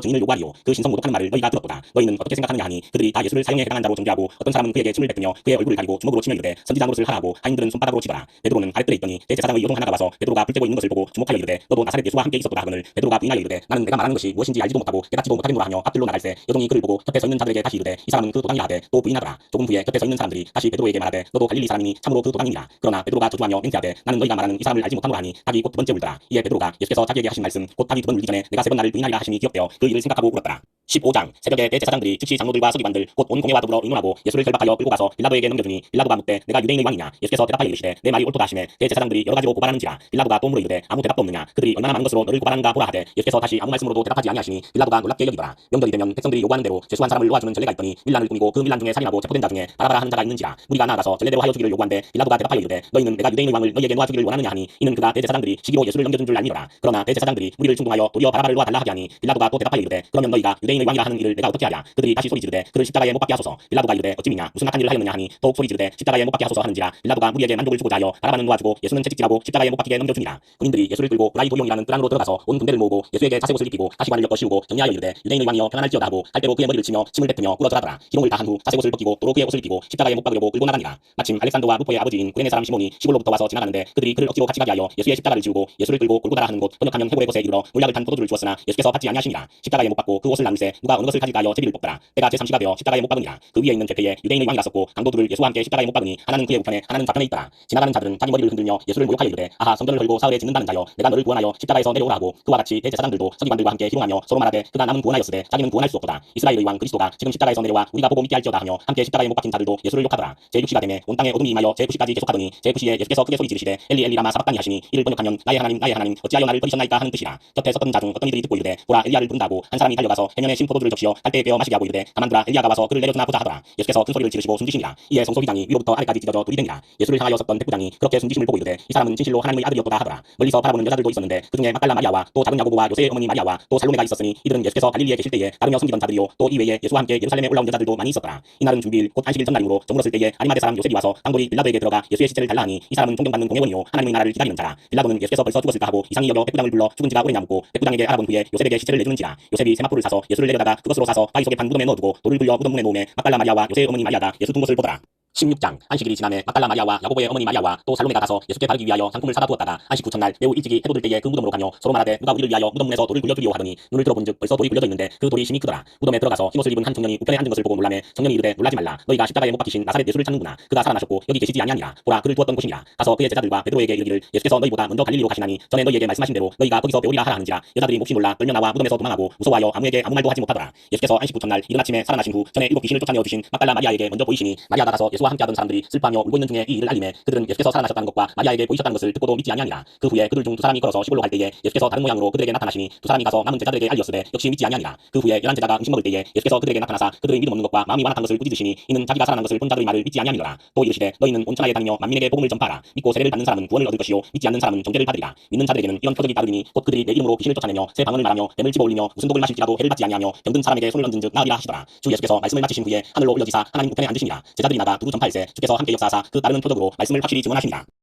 증인을 요구하리요. 그 신성 모독하는 말을 너희가 들었도다. 너희는 어떻게 생각하느냐 하니 그들이 다 예수를 사형에 해당한 자로 정죄하고 어떤 사람은 그에게 침을 뱉으며 그의 얼굴을 가리고 주먹으로 치며 이르되 선지자 노릇을 하라고 하인들은 손바닥으로 치더라. 베드로는 아랫뜰에 있더니 대제사장의 요동 하나가 와서 베드로가 불 쬐고 있는 것을 보고 주목하여 이르되 너도 나사렛 예수와 함께 있었도다 하거늘 베드로가 부인하여 이르되 나는 내가 말하는 것이 무엇인지 알지도 못하고 깨닫지도 못하겠노라 하며 앞뜰로 나갈새 여동이 그를 보고 곁에 서 있는 자들에게 다시 이르되 이 사람은 그 도당이라 하되 또 부인하더라. 조금 후에 곁에 서 있는 사람들이 다시 베드로에게 말하되 너도 갈릴리 사람이니 참으로 그 도당이니라. 그러나 베드로가 저주하며 맹세하되 나는 너희가 말하는 이 사람을 알지 못하노라 하니 닭이 곧 두 번째 울더라. 이에 베드로가 예수께서 자기에게 하신 말씀 곧 닭이 두 번 울기 전에 내가 세 번 나를 부인하리라 하심이 기억되어 그 일을 생각하고 울었더라. 15장 새벽에 대제사장들이 즉시 장로들과 서기관들 곧 온 공회와 더불어 의논하고 예수를 결박하여 끌고 가서 빌라도에게 넘겨주니 빌라도가 묻되 내가 유대인의 왕이냐. 예수께서 대답하여 이르시되 내 말이 옳도다 하시매 대제사장들이 여러 가지로 고발하는지라. 빌라도가 또 물어 이르되 아무 대답도 없느냐. 그들이 얼마나 많은 것으로 너를 고발하는가 보라 하되 예수께서 다시 아무 말씀으로도 대답하지 아니하시니 빌라도가 놀랍게 여기더라. 명절이 되면 백성들이 요구하는 대로 죄수한 사람을 놓아주는 전례가 있더니 밀란을 꾸미고 그 밀란 중에 살인하고 체포된 자 중에 바라바라 하는 자가 있는지라. 우리가 나아가서 전례대로 하여 주기를 요구한데 빌라도가 대답하여 이르되 너희는 내가 유대인의 왕을 너희에게 놓아주기를 원하느냐 하니 이는 그가 대제사장들이 시기로 예수를 넘겨준 줄 알미로라. 그러나 대제사장들이 무리를 충동하여 도리어 바라바를 놓아달라 하게 하니 빌라도가 또 대답하여 이르되 그러면 너희가 유대인의 왕이라 하는 일을 내가 어떻게 하랴. 그들이 다시 소리 지르되 그를 십자가에 못 박게 하소서. 빌라도가 이르되 어찌미냐 무슨 악한 일을 하였느냐 하니 더욱 소리 지르되 십자가에 못 박게 하소서 하는지라. 빌라도가 무리에게 만족을 주고자 하여 바라바는 놓아주고 예수는 채찍질하고 십자가에 못 박히게 넘겨주니라. 군인들이 예수를 끌고 브라이도용이라는 뜰 안으로 들어가서 온 군대를 모으고 예수에게 자색옷을 입히고 가시관을 엮어 씌우고 격려하여 이르되 유대인의 왕이여 평안할지어다 하고 할대로 그의 머리를 치며 침을 뱉으며 꿇어져라더라. 기록을 다한 후 자색옷을 벗기고 도로 그의 옷을 입히고 십자가에 못 박으려고 끌고 나가니라. 마침 알렉산더와 루포의 아버지인 구레네 사람 시몬이 시골로부터 와서 지나가는데 그들이 그를 억지로 같이 가게 하여 예수의 십자가를 지우고 예수를 끌고 골고다라 하는 곳 번역하면 해골의 곳에 이르러 물약을 탄 포도주를 주었으나 예수께서 받지 아니하시니라. 십자가에 못 박고 그 옷을 나눌새 누가 어느 것을 가질까 하여 제비를 뽑더라. 때가 제3시가 되어 십자가에 못 박으니라. 그 위에 있는 죄패에 유대인의 왕이 갔었고 강도들을 예수와 함께 십자가에 못 박으니 하나는 그의 우편에 하나는 좌편에 있더라. 지나가는 자들은 자기 머리를 흔들며 예수를 모욕하여 이르되 아하 성전을 헐고 사흘에 짓는다는 자여 내가 너를 구원하여 십자가에서 내려오라 하고 그와 같이 대제사장들도 서기관들과 함께 희롱하며 서로 말하되 그가 남은 구원하였으되 자기는 구원할 수 없도다. 이스라엘의 왕 그리스도가 지금 십자가에서 내려와 우리가 보고 믿게 할지어다 하며 함께 십자가에 못 박힌 자들도 예수를 욕하더라. 제6시가 되매 온 땅에 어둠이 임하여 제9시까지 계속하더니 제9시에 예수께서 크게 소리 지르시되 엘리 엘리 라마 사박다니 하시니 이를 번역하면 나의 하나님 어찌하여 나를 버리셨나이까 하는 뜻이라. 곁에 섰던 자 중 어떤 이들이 듣고 이르되 보라 엘리야를 부른다고 한 사람이 달려가서 해면에 신 포도주를 적시어 할대에 빼어 마시게 하고 이르되 가만두라 엘리야가 와서 그를 내려주나 보자 하더라. 예수께서 큰 소리를 지르시고 숨지시니라. 이에 성소기장이 위로부터 아래까지 찢어져 둘이 되니라. 예수를 향하여 섰던 백부장이 그렇게 숨지심을 보고 이르되 이 사람은 진실로 하나님의 아들이었도다 하더라. 멀리서 바라보는 여자들도 있었는데 그중에 막달라 마리아와 또 작은 야고보와 요새의 어머니 마리아와 또 살로메가 있었으니 이들은 예수께서 갈릴리에 계실 때에 따르며 숨기던 자들이요 또 이외에 예수와 함께 예루살렘에 올라온 여자들도 많이 있었더라. 이날은 주비일 곧 안식일 전날이므로 저물었을 때에 아리마대 사람 요셉이 와서 방돌이 빌라도에게 들어가 예수의 시체를 달라 하니 이 사람은 존경받는 공회원이요 하나님의 나라를 기다리는 자라. 빌라도는 예수께서 벌써 죽었을까 하고 이상히 여겨 백부장을 불러 죽은 지가 오래냐 묻고 백부장에게 알아본 후에 요셉에게 시체를 내주는지라. 요셉이 세마포를 사서 예수를 내려다가 그것으로 사서 바위 속에 판 무덤에 넣어두고 돌을 굴려 무덤 문에 놓음에 막달라 마리아와 요새의 어머니 마리아가 예수 둔 것을 보더라. 16장 안식일이 지남에 막달라 마리아와 야고보의 어머니 마리아와 또 살로메가 가서 예수께 바르기 위하여 상품을 사다 두었다가 안식 후 첫날 매우 일찍이 해돋을 때에 그 무덤으로 가며 서로 말하되 누가 우리를 위하여 무덤 문에서 돌을 굴려주리오 하더니 눈을 들어본즉 벌써 돌이 굴려져 있는데 그 돌이 심히 크더라. 무덤에 들어가서 흰옷을 입은 한 청년이 우편에 앉은 것을 보고 놀라매 청년이 이르되 놀라지 말라. 너희가 십자가에 못 박히신 나사렛 예수를 찾는구나. 그가 살아나셨고 여기 계시지 아니하니라. 보라 그를 두었던 곳이니라. 가서 그의 제자들과 베드로에게 이르기를 예수께서 너희보다 먼저 갈릴리로 가시나니 전에 너희에게 말씀하신 대로 너희가 거기서 배우리라 하라 하는지라. 여자들이 몹시 놀라 떨며 나와 무덤에서 도망하고 무서워하여 아무에게 아무 말도 하지 못하더라. 예수께서 안식 후 첫날 이른 아침에 살아나신 후 전에 7 귀신을 쫓아내어 주신 막달라 마리아에게 먼저 보이시니 마리아가 가서 예수를 예수와 함께하던 사람들이 슬퍼하며 울고 있는 중에 이 일을 알림해 그들은 예수께서 살아나셨다는 것과 마리아에게 보이셨다는 것을 듣고도 믿지 아니하니라. 그 후에 그들 중 두 사람이 걸어서 시골로 갈 때에 예수께서 다른 모양으로 그들에게 나타나시니 두 사람이 가서 남은 제자들에게 알리었으되 역시 믿지 아니하니라. 그 후에 11제자가 음식 먹을 때에 예수께서 그들에게 나타나사 그들의 믿음 없는 것과 마음이 완악한 것을 꾸짖으시니 이는 자기가 살아난 것을 본 자들의 말을 믿지 아니하니라. 또 이르시되 너희는 온 천하에 다니며 만민에게 복음을 전파하라. 믿고 세례를 받는 사람은 구원을 얻을 것이요 믿지 않는 사람은 정죄를 받으리라. 믿는 자들에게는 이런 표적이 따르리니 곧 그들이 내 이름으로 귀신을 쫓아내며 새 방언을 말하며 뱀을 집어올리며 무슨 독을 마실지라도 해를 받지 아니하며 병든 사람에게 손을 얹은즉 나으리라 하시더라. 주 예수께서 말씀을 마치신 후에 하늘로 올려지사 하나님 우편에 앉으시니라. 제자들이 나가 두루 전파할세 주께서 함께 역사하사 그 따르는 표적으로 말씀을 확실히 증언하시니라.